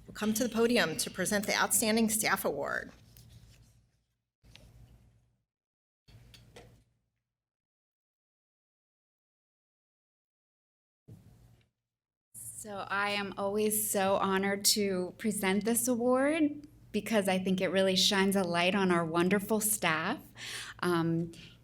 will come to the podium to present the Outstanding Staff Award. So I am always so honored to present this award because I think it really shines a light on our wonderful staff.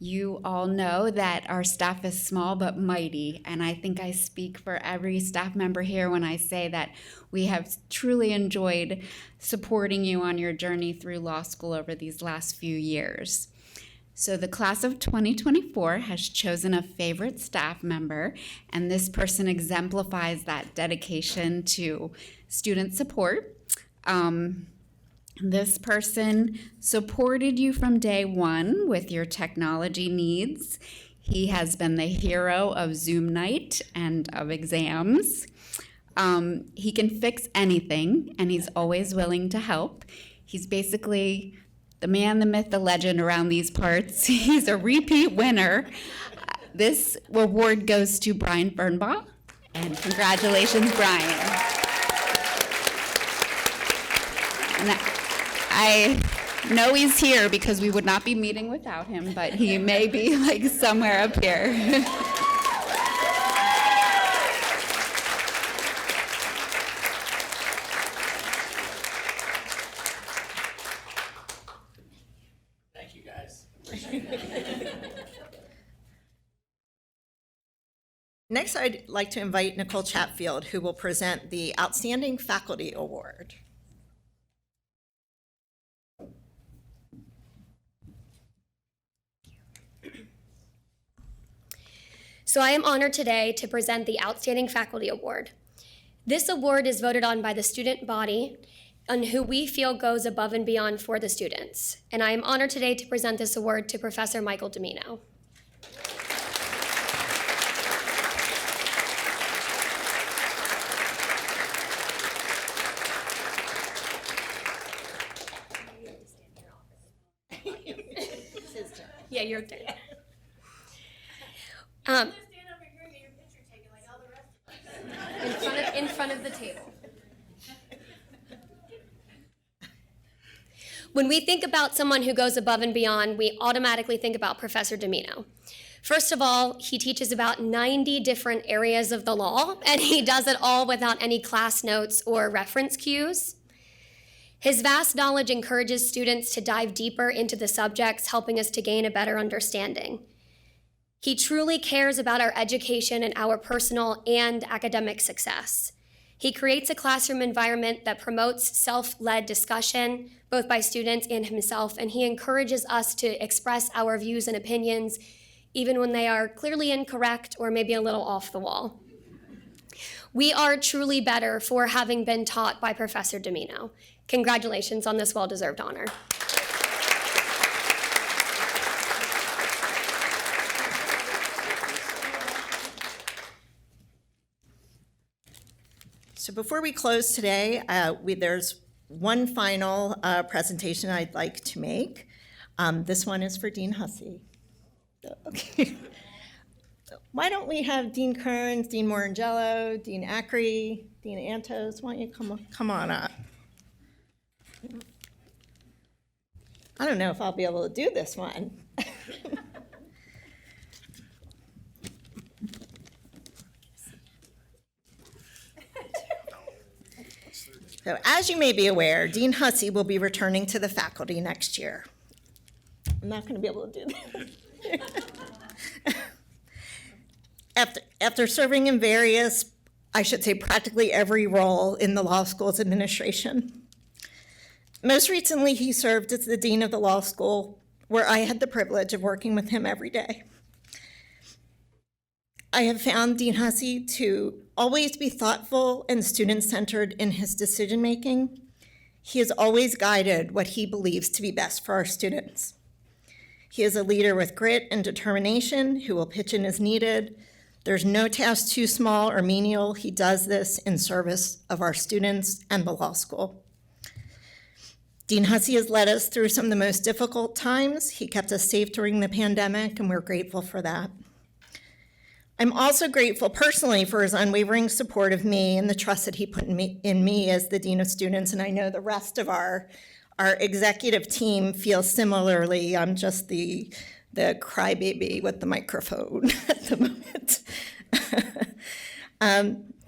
You all know that our staff is small but mighty, and I think I speak for every staff member here when I say that we have truly enjoyed supporting you on your journey through law school over these last few years. So the class of 2024 has chosen a favorite staff member, and this person exemplifies that dedication to student support. This person supported you from day one with your technology needs. He has been the hero of Zoom night and of exams. He can fix anything, and he's always willing to help. He's basically the man, the myth, the legend around these parts. He's a repeat winner. This award goes to Brian Fernbaugh, and congratulations, Brian. And I know he's here because we would not be meeting without him, but he may be like somewhere up here. Thank you, guys. Next, I'd like to invite Nicole Chatfield, who will present the Outstanding Faculty Award. So I am honored today to present the Outstanding Faculty Award. This award is voted on by the student body on who we feel goes above and beyond for the students. And I am honored today to present this award to Professor Michael Domino. Yeah, your turn. In front of the table. When we think about someone who goes above and beyond, we automatically think about Professor Domino. First of all, he teaches about 90 different areas of the law, and he does it all without any class notes or reference cues. His vast knowledge encourages students to dive deeper into the subjects, helping us to gain a better understanding. He truly cares about our education and our personal and academic success. He creates a classroom environment that promotes self-led discussion, both by students and himself, and he encourages us to express our views and opinions, even when they are clearly incorrect or maybe a little off the wall. We are truly better for having been taught by Professor Domino. Congratulations on this well-deserved honor. So before we close today, there's one final presentation I'd like to make. This one is for Dean Hussey. Okay. Why don't we have Dean Kearns, Dean Morangello, Dean Ackrey, Dean Antos, why don't you come on up? I don't know if I'll be able to do this one. So as you may be aware, Dean Hussey will be returning to the faculty next year. I'm not going to be able to do that. After serving in various, I should say practically every role in the law school's administration. Most recently, he served as the dean of the law school, where I had the privilege of working with him every day. I have found Dean Hussey to always be thoughtful and student-centered in his decision-making. He has always guided what he believes to be best for our students. He is a leader with grit and determination who will pitch in as needed. There's no task too small or menial. He does this in service of our students and the law school. Dean Hussey has led us through some of the most difficult times. He kept us safe during the pandemic, and we're grateful for that. I'm also grateful personally for his unwavering support of me and the trust that he put in me as the Dean of Students, and I know the rest of our executive team feels similarly. I'm just the crybaby with the microphone at the moment.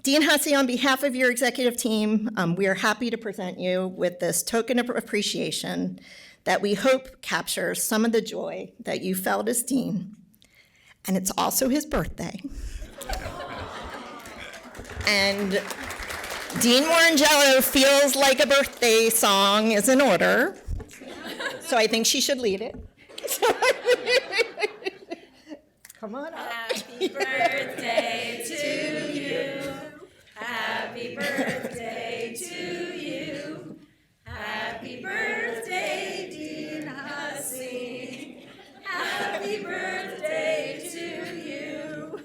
Dean Hussey, on behalf of your executive team, we are happy to present you with this token of appreciation that we hope captures some of the joy that you felt as Dean. And it's also his birthday. And Dean Morangello feels like a birthday song is in order, so I think she should lead it. Come on up. Happy birthday to you. Happy birthday to you. Happy birthday, Dean Hussey. Happy birthday to you.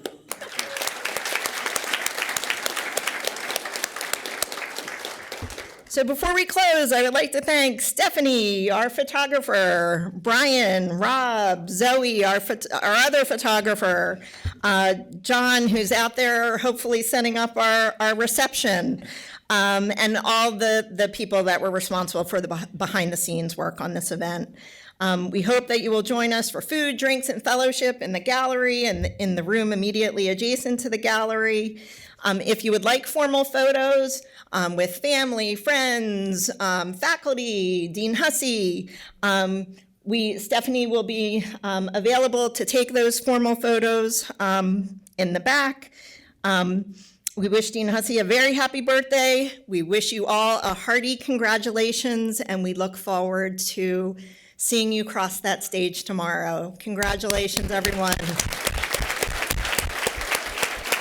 So before we close, I would like to thank Stephanie, our photographer, Brian, Rob, Zoe, our other photographer, John, who's out there hopefully setting up our reception, and all the people that were responsible for the behind-the-scenes work on this event. We hope that you will join us for food, drinks, and fellowship in the gallery and in the room immediately adjacent to the gallery. If you would like formal photos with family, friends, faculty, Dean Hussey, Stephanie will be available to take those formal photos in the back. We wish Dean Hussey a very happy birthday. We wish you all a hearty congratulations, and we look forward to seeing you cross that stage tomorrow. Congratulations, everyone.